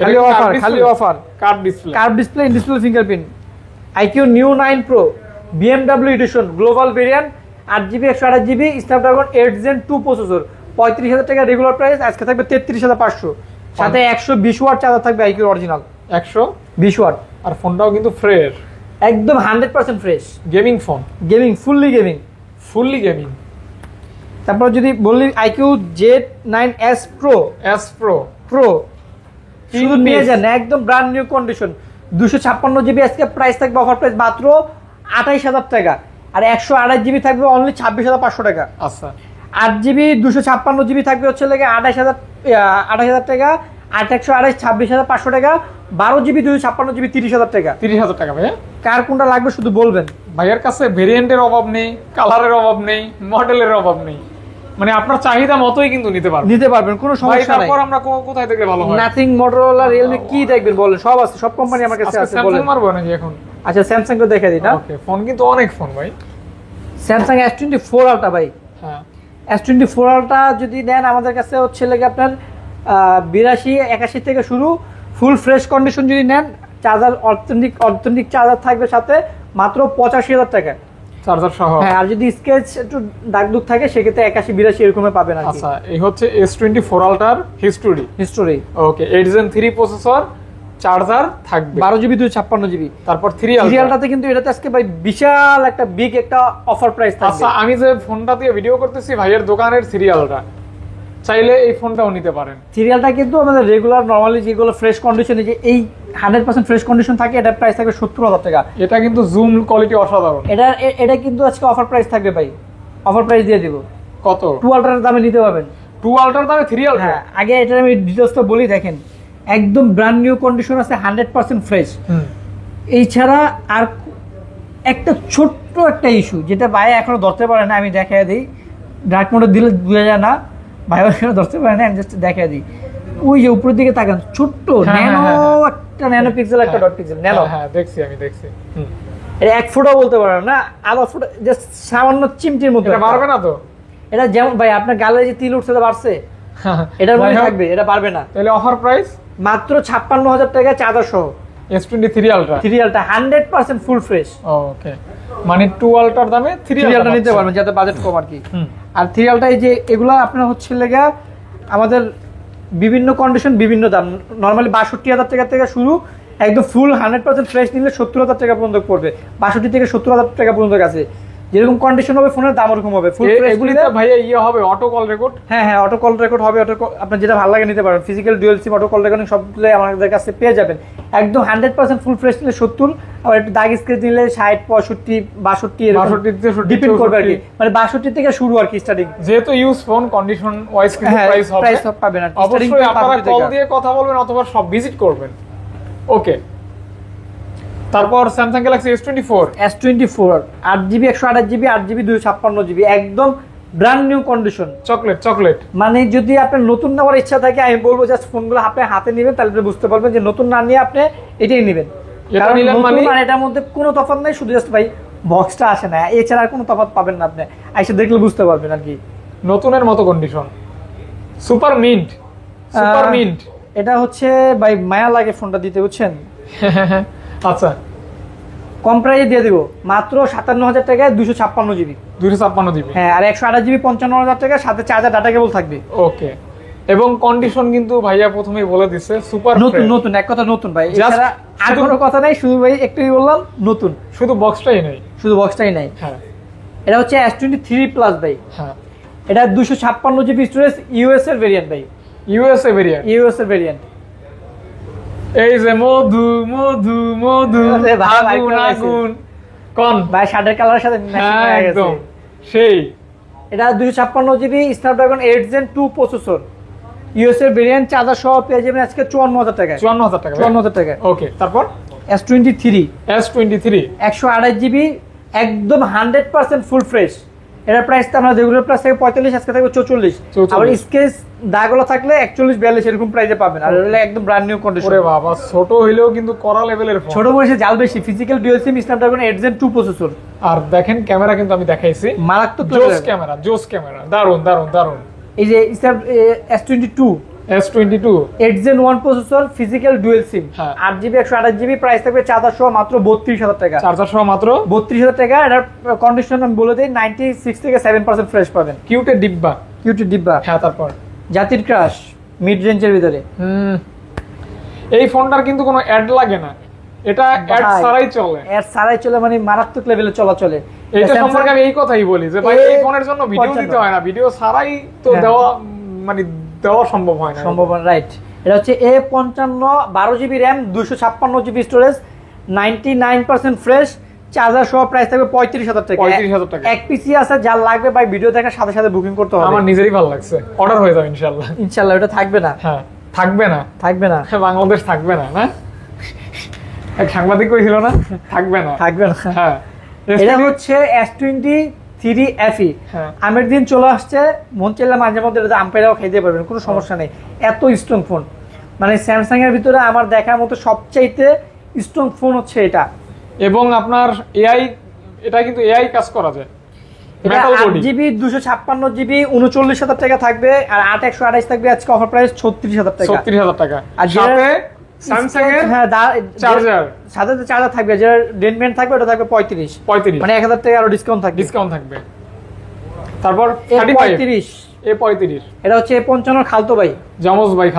S1: খালি অফার, খালি offer.
S2: Curve display,
S1: curve display, in display fingerprint. IQ New 9 Pro BMW edition global variant, 8GB 128GB Snapdragon 8 Gen 2 processor, 35,000 টাকা রেগুলার প্রাইস, আজকে থাকবে 33,500। সাথে 120 ওয়াট চার্জার থাকবে IQ অরিজিনাল 120 ওয়াট।
S2: আর ফোনটাও কিন্তু ফ্রেশ,
S1: একদম 100% fresh
S2: gaming phone,
S1: gaming, fully gaming,
S2: fully gaming.
S1: তারপর যদি বলি IQ Z9s Pro শুধু নিয়ে যান, একদম ব্র্যান্ড নিউ কন্ডিশন, 256GB আজকে প্রাইস থাকবে, অফার প্রাইস মাত্র 28,000 টাকা। আর 128GB থাকবে অনলি 26,500 টাকা।
S2: আচ্ছা,
S1: 8GB 256GB থাকবে হচ্ছে লাগে 28,000 টাকা, 8/128 26,500 টাকা, 12GB 256GB 30,000 টাকা।
S2: 30,000 টাকা ভাইয়া।
S1: কার কোনটা লাগবে শুধু বলবেন।
S2: ভাইয়ার কাছে ভেরিয়েন্টের অভাব নেই, কালারের অভাব নেই, মডেলের অভাব নেই, মানে আপনার চাহিদা মতোই কিন্তু নিতে পারবেন, কোনো সমস্যা নাই। তারপর আমরা কোথায় থেকে ভালো হয়?
S1: নাথিং, মোটরোলা, রিয়েলমি কি দেখবেন বলেন, সব আছে, সব কোম্পানি আমার কাছে আছে। বলেন
S2: স্যামসাং মারবো নাকি এখন?
S1: আচ্ছা, স্যামসাং তো দেখাই দিই না।
S2: ওকে, ফোন কিন্তু অনেক ফোন ভাই।
S1: স্যামসাং S24 আলট্রা ভাই,
S2: হ্যাঁ,
S1: S24 আলট্রা যদি নেন আমাদের কাছে হচ্ছে লাগে আপনার 82 81 থেকে শুরু, ফুল ফ্রেশ কন্ডিশন যদি নেন, চার্জার অথেন্টিক চার্জার থাকবে সাথে, মাত্র 85,000 টাকা
S2: চার্জার সহ।
S1: হ্যাঁ, আর যদি স্কেচ একটু দাগ দুগ থাকে সেক্ষেত্রে 81 82 এরকমে পাবেন আর কি।
S2: আচ্ছা, এই হচ্ছে S24 আলট্রার হিস্টোরি। ওকে, 8 Gen 3 প্রসেসর, চার্জার থাকবে,
S1: 12GB 256GB।
S2: তারপর 3
S1: আলট্রাতে কিন্তু এটাতে আজকে ভাই বিশাল একটা বিগ একটা অফার প্রাইস থাকবে।
S2: আচ্ছা, আমি যে ফোনটা দিয়ে ভিডিও করতেছি ভাইয়ের দোকানের 3 আলট্রা, চাইলে এই ফোনটাও নিতে পারেন।
S1: সিরিয়ালটা কিন্তু আমাদের রেগুলার নরমালি যেগুলো ফ্রেশ কন্ডিশনে, যে এই 100% ফ্রেশ কন্ডিশন থাকে, এটার প্রাইস থাকবে 70,000 টাকা।
S2: এটা কিন্তু জুম কোয়ালিটি অসাধারণ।
S1: এটা কিন্তু আজকে অফার প্রাইস থাকবে ভাই, অফার প্রাইস দিয়ে দিব।
S2: কত?
S1: 2 আলট্রার দামে নিতে পারবেন।
S2: 2 আলট্রার দামে 3 আলট্রা?
S1: হ্যাঁ, আগে এটার আমি ডিটেইলসটা বলি, দেখেন একদম ব্র্যান্ড নিউ কন্ডিশন আছে, 100% ফ্রেশ। এই ছাড়া আর একটা ছোট্ট একটা ইস্যু যেটা ভাই এখনো ধরতে পারে না, আমি দেখাই দিই। ডার্ক মোডে দিলে বোঝা যায় না, ভাই এখনো ধরতে পারে না, আমি জাস্ট দেখাই দিই। ওই যে উপরের দিকে তাকান, ছোট্ট ন্যানো একটা ন্যানো পিক্সেল, একটা ডট পিক্সেল ন্যানো।
S2: হ্যাঁ, আমি দেখছি।
S1: এটা 1 ফুটও বলতে পারে না, আধা ফুট, জাস্ট সামান্য চিমটির মতো।
S2: এটা পারবে না তো?
S1: এটা যেমন ভাই আপনার গালে যে তিল উঠছে বাড়ছে, এটার মধ্যে থাকবে, এটা পারবে না।
S2: তাহলে অফার প্রাইস
S1: মাত্র 56,000 টাকা চার্জার সহ,
S2: S23 আলট্রা
S1: 100% ফুল ফ্রেশ।
S2: ওকে, মানে 2 আলট্রার দামে 3
S1: আলট্রা নিতে পারবেন, যাতে বাজেট কম আর কি। আর 3 আলট্রা এই যে এগুলা আপনার হচ্ছে লেগা আমাদের বিভিন্ন কন্ডিশন, বিভিন্ন দাম। নরমালি 62,000 টাকা থেকে শুরু, একদম ফুল 100% ফ্রেশ নিলে 70,000 টাকা পর্যন্ত পড়বে। 62 থেকে 70,000 টাকা পর্যন্ত আছে। যেরকম কন্ডিশন হবে ফোনের দাম ওরকম হবে। ফুল ফ্রেশ
S2: এগুলিতে ভাইয়া ইয়ে হবে অটো কল রেকর্ড?
S1: হ্যাঁ, অটো কল রেকর্ড হবে। আপনার যেটা ভালো লাগে নিতে পারেন। ফিজিক্যাল ডুয়াল সিম, অটো কল রেকর্ডিং সবগুলো আমাদের কাছে পেয়ে যাবেন। একদম 100% ফুল ফ্রেশ নিলে 70, আর একটু দাগ স্ক্র্যাচ নিলে 60 65 62 এরকম ডিপেন্ড করবে আর কি। মানে 62 থেকে শুরু আর কি স্টার্টিং।
S2: যেহেতু ইউজ ফোন, কন্ডিশন ওয়াইজ কিন্তু প্রাইস
S1: পাবেন আর
S2: অবশ্যই আপনারা কল দিয়ে কথা বলবেন অথবা সব ভিজিট করবেন। ওকে, তারপর Samsung Galaxy S24
S1: 8GB 128GB 8GB 256GB, একদম ব্র্যান্ড নিউ কন্ডিশন,
S2: চকলেট।
S1: মানে যদি আপনার নতুন নেওয়ার ইচ্ছা থাকে, আমি বলবো জাস্ট ফোনগুলো আপনি হাতে নেবেন, তাহলে বুঝতে পারবেন যে নতুন না নিয়ে আপনি এটাই নেবেন। কারণ নতুন আর এটার মধ্যে কোনো তফাৎ নাই, শুধু জাস্ট ভাই বক্সটা আসে না, এছাড়া আর কোনো তফাৎ পাবেন না। আপনি এসে দেখলে বুঝতে পারবেন আর কি,
S2: নতুনের মতো কন্ডিশন। সুপার মিন্ট
S1: এটা হচ্ছে ভাই মায়া লাগে ফোনটা দিতে, বুঝছেন?
S2: আচ্ছা,
S1: কম প্রাইসে দিয়ে দিব, মাত্র 57,000 টাকায় 256GB। হ্যাঁ, আর 128GB 55,000 টাকা, সাথে চার্জার ডাটা কেবল থাকবে।
S2: ওকে, এবং কন্ডিশন কিন্তু ভাইয়া প্রথমেই বলে দিচ্ছে সুপার
S1: নতুন এক কথা নতুন ভাই, এছাড়া আর কোনো কথা নাই, শুধু ভাই একটুই বললাম নতুন,
S2: শুধু বক্সটাই নাই।
S1: হ্যাঁ, এটা হচ্ছে S23 প্লাস ভাই।
S2: হ্যাঁ,
S1: এটা 256GB স্টোরেজ, ইউএস এর ভেরিয়েন্ট ভাই, ইউএস এর ভেরিয়েন্ট।
S2: এই যে মধু আগুন কোন
S1: ভাই শার্টের কালারের সাথে ম্যাচিং হয়ে গেছে
S2: একদম সেই।
S1: এটা 256GB Snapdragon 8 Gen 2 processor, USA variant charger সহ পেয়ে যাবেন আজকে 54,000 টাকায়।
S2: 54,000 টাকা।
S1: 54,000 টাকায়।
S2: ওকে, তারপর
S1: S23
S2: S23
S1: 128 জিবি একদম 100% ফুল ফ্রেশ। এটার প্রাইস তো আমরা রেগুলার প্রাইস থেকে 45, আজকে থাকবে 44। আবার স্কেচ দাগগুলো থাকলে 41 42 এরকম প্রাইসে পাবেন। আর এটা একদম ব্র্যান্ড নিউ কন্ডিশন।
S2: ওরে বাবা, ছোট হইলেও কিন্তু কড়া লেভেলের ফোন।
S1: ছোট বয়সে জাল বেশি, physical dual SIM Snapdragon 8 Gen 2 processor.
S2: আর দেখেন ক্যামেরা কিন্তু আমি দেখাইছি,
S1: মারাত্মক
S2: জোস ক্যামেরা, দারুন দারুন দারুন।
S1: এই যে S22 8 Gen 1 processor, physical dual SIM, 8 GB 128 GB, price থাকবে চার্জার সহ মাত্র 32,000 টাকা।
S2: চার্জার সহ মাত্র
S1: 32,000 টাকা। এটার কন্ডিশন আমি বলে দিই 96 থেকে 7% ফ্রেশ পাবেন।
S2: কিউটের ডিব্বা,
S1: হ্যাঁ। তারপর জাতির ক্রাশ মিড রেঞ্জের ভিতরে।
S2: এই ফোনটার কিন্তু কোনো অ্যাড লাগে না, এটা অ্যাড ছাড়াই চলে,
S1: মানে মারাত্মক লেভেলে চলে।
S2: এটা সম্পর্কে আমি এই কথাই বলি যে ভাই এই ফোনের জন্য ভিডিও দিতে হয় না, ভিডিও ছাড়াই তো দেওয়া সম্ভব হয় না।
S1: রাইট। এটা হচ্ছে A55 12 GB RAM 256 GB storage, 99% fresh, charger সহ প্রাইস থাকবে 35,000 টাকা।
S2: 35,000 টাকা।
S1: এক পিসি আছে, যার লাগবে ভাই ভিডিও দেখার সাথে সাথে বুকিং করতে হবে।
S2: আমার নিজেরই ভালো লাগছে, অর্ডার হয়ে যাবে ইনশাআল্লাহ।
S1: এটা থাকবে না।
S2: হ্যাঁ, থাকবে না। বাংলাদেশ থাকবে না, না এক সাংবাদিক কইছিল না, থাকবে না। হ্যাঁ,
S1: এটা হচ্ছে S23 FE। আমের দিন চলে আসছে, মন চাইলে মাঝে মধ্যে এটা আম্পায়ারও খাইতে পারবেন, কোনো সমস্যা নেই। এত স্ট্রং ফোন, মানে স্যামসাং এর ভিতরে আমার দেখার মতো সবচাইতে স্ট্রং ফোন হচ্ছে এটা।
S2: এবং আপনার এআই, এটা কিন্তু এআই কাজ করা যায়।
S1: মেটাল বডি, 8GB 256GB 39,000 টাকা থাকবে। আর 8 128 থাকবে আজকে অফার প্রাইস 36,000 টাকা।
S2: 36,000 টাকা। আর সাথে স্যামসাং এর চার্জার
S1: থাকবে, যেটা ডেনমেন্ট থাকবে, ওটা থাকবে 35, মানে 1,000 টাকা আরো ডিসকাউন্ট থাকবে। তারপর A35 এটা হচ্ছে A55 খালতো ভাই,
S2: জমজ ভাই,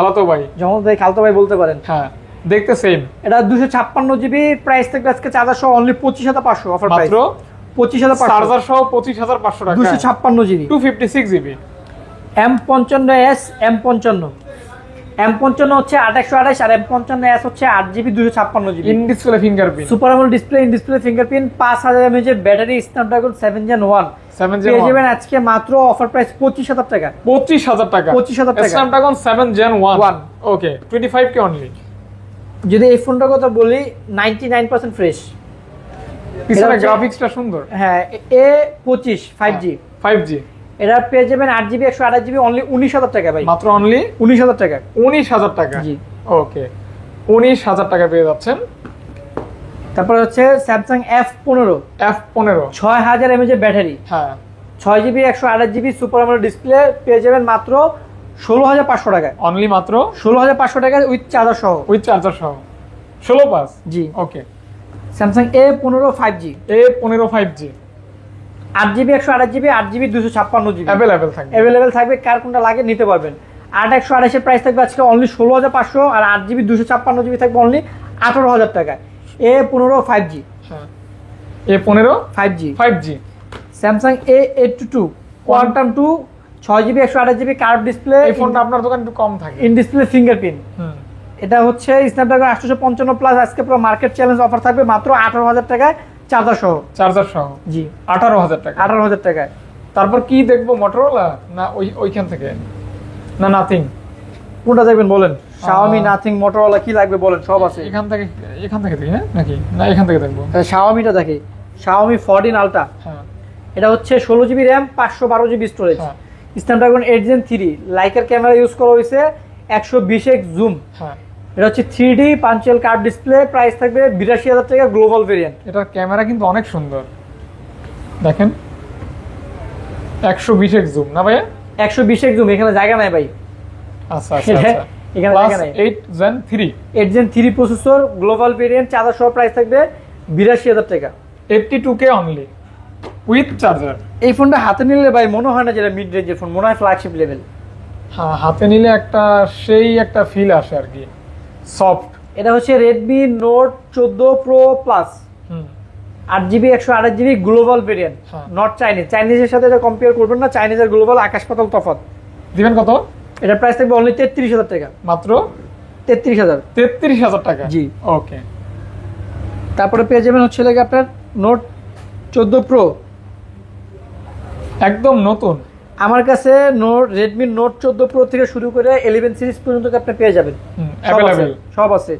S2: খালাতো
S1: ভাই বলতে পারেন।
S2: হ্যাঁ, দেখতে সেম।
S1: এটা 256GB, প্রাইস থাকবে আজকে চার্জার সহ অনলি 25,500 অফার প্রাইস। মাত্র 25,500
S2: চার্জার সহ 25,500 টাকা।
S1: 256GB
S2: 256GB।
S1: M55s M55 হচ্ছে 8 128, আর M55s হচ্ছে 8GB 256GB।
S2: In display fingerprint,
S1: super AMOLED display, in display fingerprint, 5000 mAh এর ব্যাটারি, স্ন্যাপড্রাগন 7 Gen 1 পেয়ে যাবেন আজকে মাত্র অফার প্রাইস 25,000 টাকা।
S2: 25,000 টাকা। Snapdragon 7 Gen 1। ওকে, 25K অনলি।
S1: যদি এই ফোনটার কথা বলি 99% ফ্রেশ,
S2: পিছনে গ্রাফিক্সটা সুন্দর।
S1: হ্যাঁ, A25 5G। এটা পেয়ে যাবেন 8GB 128GB অনলি 19,000 টাকা ভাই।
S2: মাত্র অনলি
S1: 19,000 টাকা।
S2: 19,000 টাকা। জি, ওকে, 19,000 টাকা পেয়ে যাচ্ছেন।
S1: তারপর হচ্ছে স্যামসাং F15 6000 mAh এর ব্যাটারি, হ্যাঁ, 6GB 128GB super AMOLED display, পেয়ে যাবেন মাত্র 16,500 টাকায়।
S2: অনলি মাত্র
S1: 16,500 টাকায় উইথ চার্জার সহ।
S2: 16,500।
S1: জি,
S2: ওকে।
S1: Samsung A15 5G 8GB 128GB 8GB 256GB available থাকবে। কার কোনটা লাগে নিতে পারবেন। 8 128 এর প্রাইস থাকবে আজকে অনলি 16,500, আর 8GB 256GB থাকবে অনলি 18,000 টাকায়। A15 5G।
S2: হ্যাঁ, A15 5G।
S1: Samsung A82 quantum 2 6GB 128GB curve display.
S2: এই ফোনটা আপনার দোকানে একটু কম থাকে,
S1: ইন ডিসপ্লে ফিঙ্গারপ্রিন্ট। এটা হচ্ছে স্ন্যাপড্রাগন 855 প্লাস, আজকে পুরো মার্কেট চ্যালেঞ্জ অফার থাকবে মাত্র 18,000 টাকায় চার্জার সহ। জি,
S2: 18,000 টাকা।
S1: 18,000 টাকায়।
S2: তারপর কি দেখবো, মোটরোলা না ওইখান থেকে, না নাথিং?
S1: কোনটা দেখবেন বলেন? Xiaomi, নাথিং, মোটরোলা, কি লাগবে বলেন? সব আছে।
S2: এখান থেকে দেখি, হ্যাঁ নাকি না এখান থেকে দেখবো?
S1: Xiaomiটা দেখি, Xiaomi 14 Ultra। হ্যাঁ, এটা হচ্ছে 16GB RAM 512GB storage, Snapdragon 8 Gen 3, liker camera use করা হয়েছে, 120x জুম। হ্যাঁ, এটা হচ্ছে 3D punctual curve display, price থাকবে 82,000 টাকা গ্লোবাল ভেরিয়েন্ট।
S2: এটার ক্যামেরা কিন্তু অনেক সুন্দর, দেখেন 120x জুম না ভাই?
S1: 120x জুম, এখানে জায়গা নাই ভাই।
S2: আচ্ছা,
S1: এখানে জায়গা নাই।
S2: 8
S1: Gen 3 processor, global variant, charger সহ প্রাইস থাকবে 82,000 টাকা।
S2: 82K only with charger.
S1: এই ফোনটা হাতে নিলে ভাই মনে হয় না যেটা মিড রেঞ্জের ফোন, মনে হয় ফ্ল্যাগশিপ লেভেল।
S2: হ্যাঁ, হাতে নিলে একটা ফিল আসে আর কি, সফট।
S1: এটা হচ্ছে Redmi Note 14 Pro Plus, 8GB 128GB global variant, not চাইনিজের সাথে এটা কম্পেয়ার করবেন না, চাইনিজের গ্লোবাল আকাশ পাতাল তফাৎ।
S2: দিবেন কত?
S1: এটা প্রাইস থাকবে অনলি 33,000 টাকা।
S2: মাত্র
S1: 33,000
S2: টাকা।
S1: জি,
S2: ওকে।
S1: তারপরে পেয়ে যাবেন হচ্ছে আপনার Note 14 Pro,
S2: একদম নতুন
S1: আমার কাছে রেডমি নোট 14 প্রো থেকে শুরু করে 11 সিরিজ পর্যন্ত আপনি পেয়ে যাবেন,
S2: अवेलेबल
S1: সব আছে।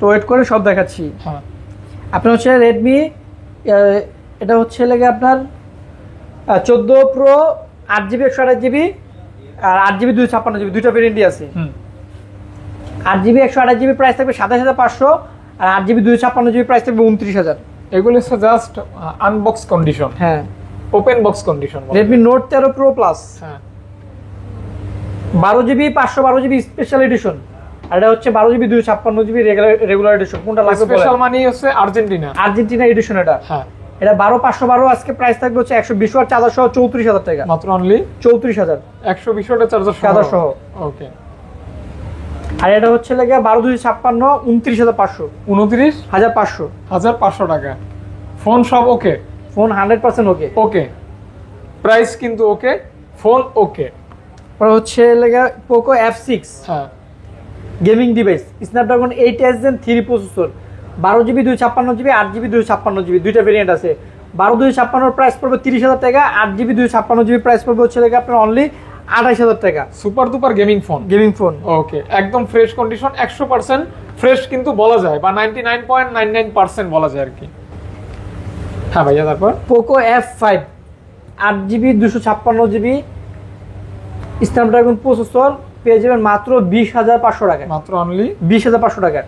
S1: তো ওয়েট করে সব দেখাচ্ছি।
S2: হ্যাঁ
S1: আপনার হচ্ছে রেডমি, এটা হচ্ছে লাগে আপনার 14 প্রো 8GB 128GB আর 8GB 256GB দুইটা ভেরিয়েন্টই আছে। 8GB 128GB প্রাইস থাকবে 27500 আর 8GB 256GB প্রাইস থাকবে 29000।
S2: এগুলো হচ্ছে জাস্ট আনবক্স কন্ডিশন,
S1: হ্যাঁ
S2: open box condition.
S1: Redmi note 13 pro plus,
S2: হ্যাঁ
S1: 12GB 512GB স্পেশাল এডিশন, আর এটা হচ্ছে 12GB 256GB রেগুলার এডিশন। কোনটা লাগবে?
S2: স্পেশাল মানে হচ্ছে আর্জেন্টিনা
S1: এডিশন। এটা
S2: হ্যাঁ
S1: এটা 12512 আজকে প্রাইস থাকবে হচ্ছে 120 ওয়াট চার্জার সহ 34000 টাকা,
S2: মাত্র অনলি
S1: 34000
S2: 120 ওয়াটের চার্জার
S1: সহ।
S2: ওকে।
S1: আর এটা হচ্ছে লাগে 12256 29500
S2: 29500 টাকা। ফোন সব ওকে,
S1: ফোন 100% ওকে।
S2: ওকে প্রাইস কিন্তু ওকে, ফোন ওকে।
S1: পরে হচ্ছে লাগে পোকো F6
S2: হ্যাঁ
S1: gaming device, Snapdragon 8 Gen 3 processor, 12GB 256GB 8GB 256GB দুইটা ভেরিয়েন্ট আছে। 12 256 প্রাইস পড়বে 30000 টাকা, 8GB 256GB প্রাইস পড়বে হচ্ছে লাগে আপনার অনলি 28000 টাকা।
S2: সুপার ডুপার গেমিং ফোন, ওকে একদম ফ্রেশ কন্ডিশন, 100% ফ্রেশ কিন্তু বলা যায়, বা 99.99% বলা যায় আর কি। হ্যাঁ ভাইয়া, তারপর
S1: Poco F5 8GB 256GB Snapdragon processor পেয়ে যাবেন মাত্র 20500 টাকা,
S2: মাত্র অনলি
S1: 20500 টাকা।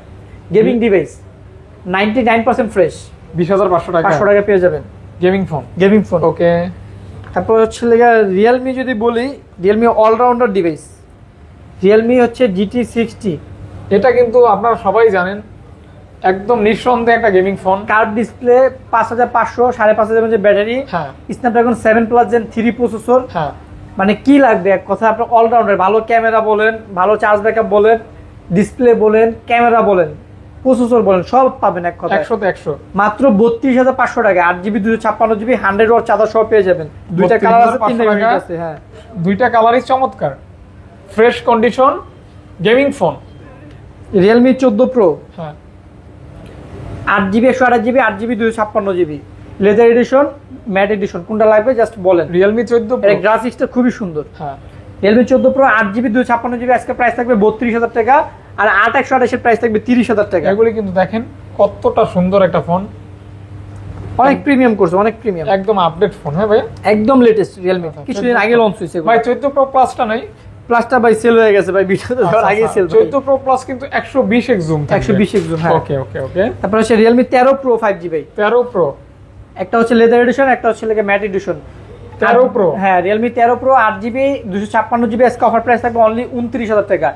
S1: গেমিং ডিভাইস 99% ফ্রেশ,
S2: 20500 টাকা,
S1: 500 টাকা পেয়ে যাবেন
S2: গেমিং ফোন।
S1: ওকে। তারপর হচ্ছে রিয়েলমি যদি বলি, রিয়েলমি অলরাউন্ডার ডিভাইস, রিয়েলমি হচ্ছে GT60।
S2: এটা কিন্তু আপনারা সবাই জানেন, একদম নিঃসন্দেহে একটা গেমিং ফোন।
S1: কার্ভ ডিসপ্লে, 5500 5500 এর ব্যাটারি,
S2: হ্যাঁ
S1: স্ন্যাপড্রাগন 7 প্লাস জেন 3 প্রসেসর।
S2: হ্যাঁ
S1: মানে কি লাগবে এক কথা, আপনার অলরাউন্ডার, ভালো ক্যামেরা বলেন, ভালো চার্জ ব্যাকআপ বলেন, ডিসপ্লে বলেন, ক্যামেরা বলেন, প্রসেসর বলেন, সব পাবেন এক কথা
S2: 100
S1: মাত্র 32500 টাকা। 8GB 256GB 100 ওয়াট চার্জার সহ পেয়ে যাবেন। দুইটা কালার আছে, তিনটা ভেরিয়েন্ট আছে। হ্যাঁ
S2: দুইটা কালারই চমৎকার, fresh condition gaming phone.
S1: Realme 14 pro,
S2: হ্যাঁ
S1: 8GB 128GB 8GB 256GB leather addition, mat addition, কোনটা লাগবে জাস্ট বলেন।
S2: রিয়েলমি 14
S1: এর গ্রাফিক্সটা খুবই সুন্দর।
S2: হ্যাঁ
S1: রিয়েলমি 14 প্রো 8GB 256GB আজকে প্রাইস থাকবে 32000 টাকা, আর 8128 এর প্রাইস থাকবে 30000 টাকা।
S2: এগুলি কিন্তু দেখেন কতটা সুন্দর একটা ফোন,
S1: অনেক প্রিমিয়াম করছে, অনেক প্রিমিয়াম,
S2: একদম আপডেট ফোন। হ্যাঁ ভাই,
S1: একদম লেটেস্ট রিয়েলমি, কিছুদিন আগে লঞ্চ হয়েছে
S2: ভাই। 14 প্রো প্লাসটা নাই,
S1: প্লাসটা ভাই সেল হয়ে গেছে ভাই, ভিডিওতে দেওয়ার আগে সেল।
S2: 14 প্রো প্লাস কিন্তু 120x জুম,
S1: 120x জুম। হ্যাঁ
S2: ওকে ওকে ওকে।
S1: তারপর হচ্ছে রিয়েলমি 13 প্রো 5G ভাই,
S2: 13 প্রো,
S1: একটা হচ্ছে লেদার এডিশন, একটা হচ্ছে লাগে ম্যাট এডিশন।
S2: 13 প্রো,
S1: হ্যাঁ রিয়েলমি 13 প্রো 8GB 256GB আজকে অফার প্রাইস থাকবে অনলি 29000 টাকা,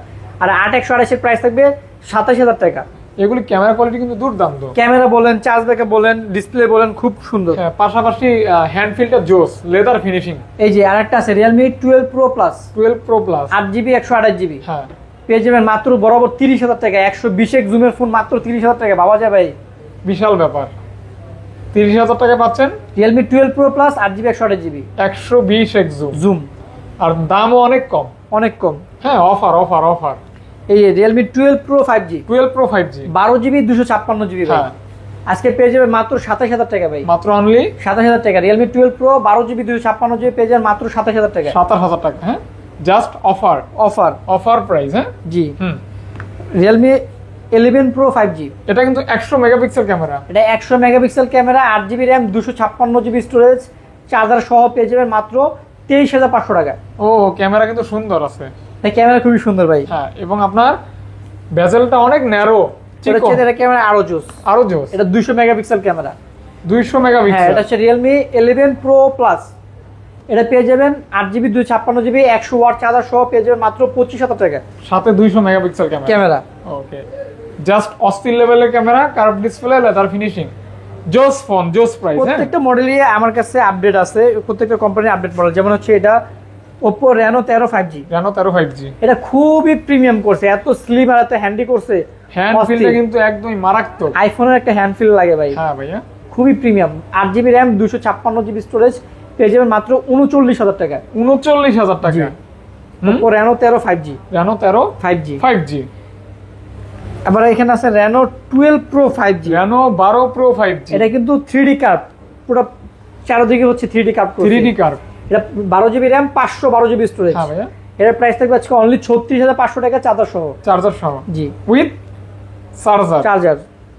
S1: আর 8128 এর প্রাইস থাকবে 27000 টাকা।
S2: এগুলি ক্যামেরা কোয়ালিটি কিন্তু দুর্দান্ত,
S1: ক্যামেরা বলেন, চার্জ ব্যাকআপ বলেন, ডিসপ্লে বলেন, খুব সুন্দর।
S2: হ্যাঁ পাশাপাশি হ্যান্ড ফিলটা জোস, লেদার ফিনিশিং।
S1: এই যে আরেকটা আছে Realme 12 Pro plus,
S2: 12 Pro Plus
S1: 8GB 128GB
S2: হ্যাঁ
S1: পেয়ে যাবেন মাত্র বরাবর 30000 টাকা। 120x জুমের ফোন মাত্র 30000 টাকা, বাবা যায় ভাই,
S2: বিশাল ব্যাপার। 30000 টাকা পাচ্ছেন
S1: Realme 12 Pro Plus 8GB 128GB
S2: 120x zoom, আর দামও অনেক কম,
S1: অনেক কম।
S2: হ্যাঁ অফার অফার অফার।
S1: এই Realme 12 Pro 5G
S2: 12 Pro 5G
S1: 12GB 256GB ভাই,
S2: হ্যাঁ
S1: আজকে পেয়ে যাবেন মাত্র 27000 টাকা ভাই,
S2: মাত্র অনলি
S1: 27000 টাকা। রিয়েলমি 12 প্রো 12GB 256GB পেয়ে যাবেন মাত্র 27000 টাকা,
S2: 27000 টাকা। হ্যাঁ জাস্ট অফার অফার প্রাইস। হ্যাঁ
S1: জি।
S2: হুম
S1: রিয়েলমি 11 প্রো 5G,
S2: এটা কিন্তু 100 মেগাপিক্সেল ক্যামেরা,
S1: এটা 100 megapixel camera, 8GB RAM, 256GB storage, charger সহ পেয়ে যাবেন মাত্র 23500 টাকা।
S2: ও ক্যামেরা কিন্তু সুন্দর আছে,
S1: এই ক্যামেরা খুবই সুন্দর ভাই।
S2: হ্যাঁ এবং আপনার বেজেলটা অনেক ন্যারো,
S1: এটা ক্যামেরা আরো জোস, এটা 200 মেগাপিক্সেল ক্যামেরা,
S2: 200
S1: হ্যাঁ
S2: মেগাপিক্সেল।
S1: এটা হচ্ছে রিয়েলমি 11 প্রো প্লাস, এটা পেয়ে যাবেন 8GB 256GB 100 ওয়াট চার্জার সহ পেয়ে যাবেন মাত্র 25000 টাকা,
S2: সাথে 200 মেগাপিক্সেল ক্যামেরা। ওকে জাস্ট অস্থির লেভেলের camera, curve display, leather finishing, জোস ফোন, জোস প্রাইস।
S1: প্রত্যেকটা মডেলই আমার কাছে আপডেট আছে, প্রত্যেকটা কোম্পানির আপডেট মডেল। যেমন হচ্ছে এটা Oppo Reno 13 5G,
S2: Reno 13 5G
S1: এটা খুবই প্রিমিয়াম করছে, এত স্লিম আর এত হ্যান্ডি করছে,
S2: হ্যান্ড ফিলটা কিন্তু একদমই মারাত্মক,
S1: আইফোনের একটা হ্যান্ড ফিল লাগে ভাই।
S2: হ্যাঁ ভাইয়া
S1: খুবই premium. 8GB RAM, 256GB storage পেয়ে যাবেন মাত্র 39000 টাকা,
S2: 39000 টাকা।
S1: Oppo Reno 13 5G,
S2: Reno 13 5G।
S1: আবার এখানে আছে Reno 12 Pro 5G,
S2: Reno 12 Pro 5G,
S1: এটা কিন্তু 3D কার্ভ, পুরো চারদিকে হচ্ছে 3D কার্ভ,
S2: 3D কার্ভ,
S1: এটা 12 GB র্যাম 512 GB স্টোরেজ।
S2: হ্যাঁ ভাইয়া,
S1: এর প্রাইস থাকবে আজকে অনলি 36,500 টাকা চার্জার সহ।
S2: চার্জার সহ
S1: জি,
S2: উইথ
S1: চার্জার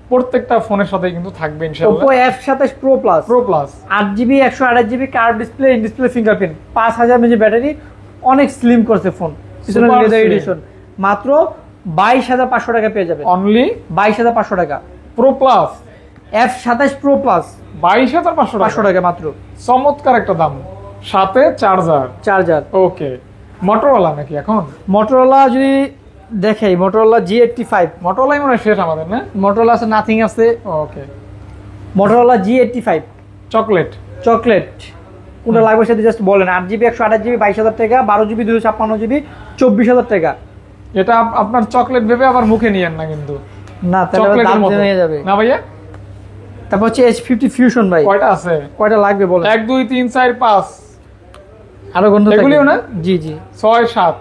S2: প্রত্যেকটা ফোনের সাথে কিন্তু থাকবে ইনশাআল্লাহ।
S1: Oppo F27 Pro Plus 8GB 128GB curve display, in display fingerprint, 5000 mAh battery, অনেক স্লিম করছে ফোন, পিছনে
S2: Super
S1: লেদার
S2: slim।
S1: এডিশন, মাত্র 22,500 টাকা পেয়ে যাবেন।
S2: অনলি
S1: 22,500 টাকা
S2: pro plus
S1: F27 Pro Plus
S2: 22,500
S1: টাকা মাত্র,
S2: চমৎকার একটা দাম, সাথে
S1: চার্জার।
S2: ওকে, মোটরোলা নাকি এখন?
S1: মোটরোলা যদি দেখাই, মোটরোলা G85,
S2: মোটরোলাই মনে হয় শেষ আমাদের, না?
S1: মোটরোলা আছে, নাথিং আছে,
S2: ওকে,
S1: মোটরোলা G85
S2: চকলেট
S1: চকলেট, কোনটা লাগবে সেটা জাস্ট বলেন। 8GB 128GB 22,000 টাকা, 12GB 256GB 24,000 টাকা।
S2: এটা আপনার চকলেট ভেবে আবার মুখে নিয়েন না কিন্তু,
S1: না তাহলে
S2: চকলেটের
S1: দাম
S2: মতো
S1: হয়ে যাবে।
S2: না ভাইয়া?
S1: তারপর হচ্ছে H50 Fusion ভাই,
S2: কয়টা আছে?
S1: কয়টা লাগবে বলেন?
S2: 1 2 3 4 5,
S1: আরো গন্ধ
S2: এগুলিও না?
S1: জি
S2: 6 7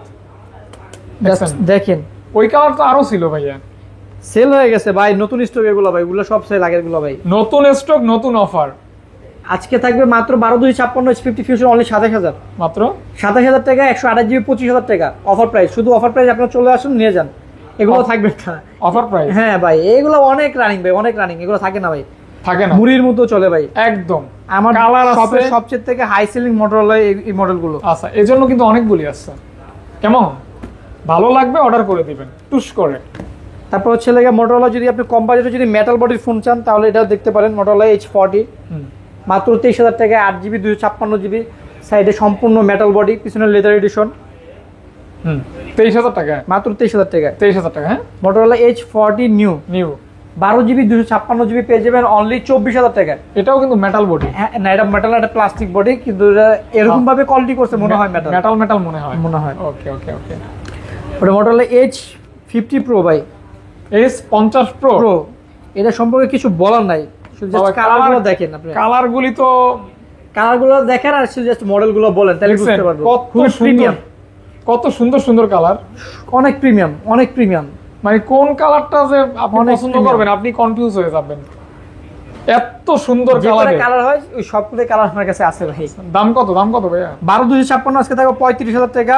S1: Just দেখেন,
S2: ওই কালার তো আরো ছিল ভাইয়া,
S1: সেল হয়ে গেছে ভাই, নতুন স্টক এগুলো ভাই, এগুলো সব সেল আগের গুলো ভাই।
S2: নতুন স্টক, নতুন অফার।
S1: আজকে থাকবে মাত্র 12,256 H50 Fusion অনলি 27,000,
S2: মাত্র
S1: 27,000 টাকা, 128GB 25,000 টাকা অফার প্রাইস। শুধু অফার প্রাইস, আপনারা চলে আসুন নিয়ে যান, এগুলো থাকবে না।
S2: Offer price.
S1: হ্যাঁ ভাই, এগুলো অনেক রানিং ভাই, অনেক রানিং, এগুলো থাকে না ভাই,
S2: থাকে না,
S1: মুড়ির মতো চলে ভাই
S2: একদম।
S1: আমার
S2: কালার আছে
S1: শপের সবচেয়ে থেকে হাই সেলিং মডেল এই মডেলগুলো।
S2: আচ্ছা, এজন্য কিন্তু অনেকগুলি আছে। কেমন ভালো লাগবে অর্ডার করে দিবেন টুস করে।
S1: তারপর হচ্ছে লাগে মোটরোলা, যদি আপনি কম বাজেটে যদি মেটাল বডির ফোন চান তাহলে এটাও দেখতে পারেন, মোটরোলা H40 মাত্র 23,000 টাকা, 8GB 256GB, সাইডে সম্পূর্ণ মেটাল বডি, পিছনে লেদার এডিশন,
S2: 23,000 টাকা,
S1: মাত্র 23,000 টাকা।
S2: 23,000 টাকা। হ্যাঁ,
S1: Motorola H40 new 12GB 256GB পেয়ে যাবেন অনলি 24,000 টাকা।
S2: এটাও কিন্তু মেটাল বডি।
S1: হ্যাঁ না, এটা মেটাল, এটা প্লাস্টিক বডি, কিন্তু এরকম ভাবে কোয়ালিটি করছে মনে হয় মেটাল
S2: মনে হয়। ওকে ওকে ওকে।
S1: ওটা মোটরোলা H50 Pro ভাই,
S2: S50 Pro।
S1: এটা সম্পর্কে কিছু বলার নাই, শুধু জাস্ট কালারগুলো দেখেন আপনি,
S2: কালারগুলি তো
S1: কালারগুলো দেখেন আর শুধু জাস্ট মডেলগুলো বলেন, তাহলে বুঝতে পারবেন
S2: কত প্রিমিয়াম, কত সুন্দর সুন্দর কালার,
S1: অনেক প্রিমিয়াম।
S2: মানে কোন কালারটা যে আপনি
S1: অনেক
S2: পছন্দ
S1: premium।
S2: করবেন আপনি কনফিউজ হয়ে যাবেন, এত সুন্দর
S1: যে
S2: কালার।
S1: কালার হয় ওই সবগুলো কালার আমার কাছে আছে ভাই।
S2: দাম কত ভাইয়া?
S1: 12,256 আজকে থাকবে 35,000 টাকা,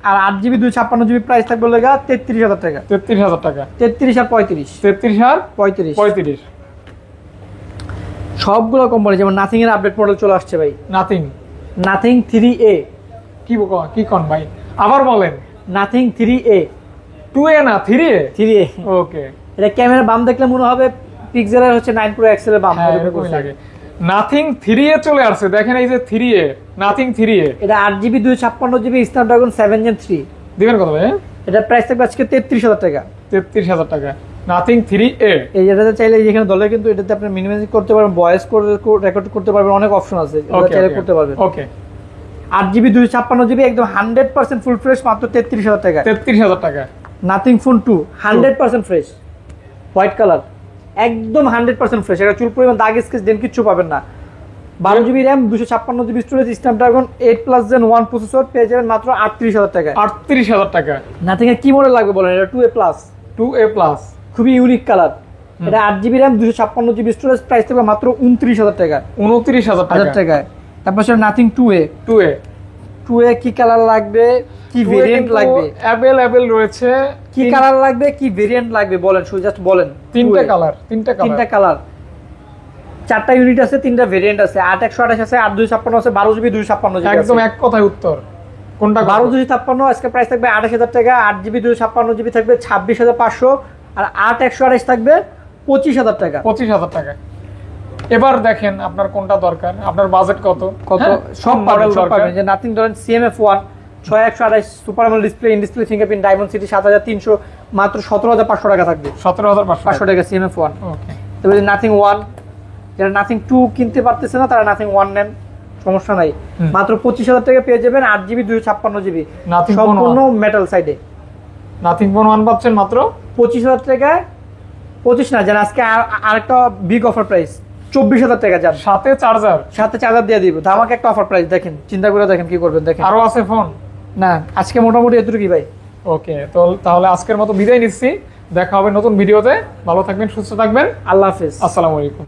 S1: আর 8GB 256GB প্রাইস থাকবে লেগা 33,000 টাকা।
S2: 33,000 টাকা,
S1: 33 আর 35,
S2: 33 আর
S1: 35 সবগুলো কোম্পানি। যেমন নাথিং এর আপডেট মডেল চলে আসছে ভাই, নাথিং 3A।
S2: কি কোন ভাই, আবার বলেন।
S1: নাথিং 3A,
S2: 2A না 3A? ওকে,
S1: এটা ক্যামেরা বাম দেখলে মনে হবে পিক্সেলের হচ্ছে 9 Pro XL এর বাম,
S2: এরকমই লাগে। নাথিং 3A চলে আসছে, দেখেন এই যে 3A, নাথিং 3A।
S1: এটা 8GB 256GB স্ন্যাপড্রাগন 7 Gen 3।
S2: দিবেন কত ভাই?
S1: এটা প্রাইস থাকবে আজকে 33,000 টাকা।
S2: 33,000 টাকা, নাথিং 3A।
S1: এই যেটাতে চাইলে যেখানে দলে কিন্তু এটাতে আপনি মিনিমাইজ করতে পারবেন, ভয়েস রেকর্ড করতে পারবেন, অনেক অপশন আছে, এটা চাইলে করতে পারবেন।
S2: ওকে,
S1: 8GB 256GB একদম 100% ফুল ফ্রেশ, মাত্র 33,000 টাকা।
S2: 33,000 টাকা।
S1: Nothing phone 2 100% fresh, white colour, একদম 100% ফ্রেশ, এটা চুল পরিমাণ দাগ স্কেচ দেন কিচ্ছু পাবেন না। 12GB RAM 256GB storage, Snapdragon 8+ Gen 1 processor পেয়ে যাবেন মাত্র 38,000 টাকা।
S2: 38,000 টাকা।
S1: নাথিং এর কি মডেল লাগবে বলেন? এটা
S2: 2A+,
S1: খুবই ইউনিক কালার। এটা 8GB RAM 256GB storage, price থাকবে মাত্র 29,000 টাকা।
S2: 29,000
S1: টাকায়। তারপর নাথিং 2A কি কালার লাগবে, কি ভেরিয়েন্ট লাগবে?
S2: अवेलेबल রয়েছে।
S1: কি কালার লাগবে, কি ভেরিয়েন্ট লাগবে বলেন, শুধু জাস্ট বলেন।
S2: তিনটা কালার,
S1: 4টা ইউনিট আছে, 3টা ভেরিয়েন্ট আছে, 8/128 আছে, 8/256 আছে, 12GB 256GB।
S2: একদম এক কথায় উত্তর। কোনটা?
S1: 12/256 আজকে প্রাইস থাকবে 28,000 টাকা, 8GB 256GB থাকবে 26,500, আর 8/128 থাকবে 25,000 টাকা।
S2: 25,000 টাকা। এবার দেখেন আপনার কোনটা দরকার, আপনার বাজেট কত
S1: সব মডেল দরকার। যে নাথিং ধরেন CMF1 6128 super AMOLED display, in display fingerprint, diamond city 7300, মাত্র 17,500 টাকা থাকবে।
S2: 17,500
S1: টাকা CMF1।
S2: ওকে,
S1: তবে নাথিং 1, যারা নাথিং 2 কিনতে পারতেছে না তারা নাথিং 1 নেন, সমস্যা নাই। মাত্র 25,000 টাকা পেয়ে যাবেন, 8GB 256GB সম্পূর্ণ মেটাল সাইডে।
S2: নাথিং ফোন 1 পাচ্ছেন মাত্র
S1: 25,000 টাকায়। 25 না, যারা আজকে আরেকটা বিগ অফার প্রাইস 24,000 টাকা, যান
S2: সাথে চার্জার
S1: দিয়ে দিব। ধামাকা একটা অফার প্রাইস, দেখেন চিন্তা করে দেখেন কি করবেন। দেখেন
S2: আরো আছে ফোন
S1: না, আজকে মোটামুটি এতটুকুই ভাই।
S2: ওকে, তো তাহলে আজকের মতো বিদায় নিচ্ছি, দেখা হবে নতুন ভিডিওতে। ভালো থাকবেন, সুস্থ থাকবেন,
S1: আল্লাহ হাফেজ,
S2: আসসালামু আলাইকুম।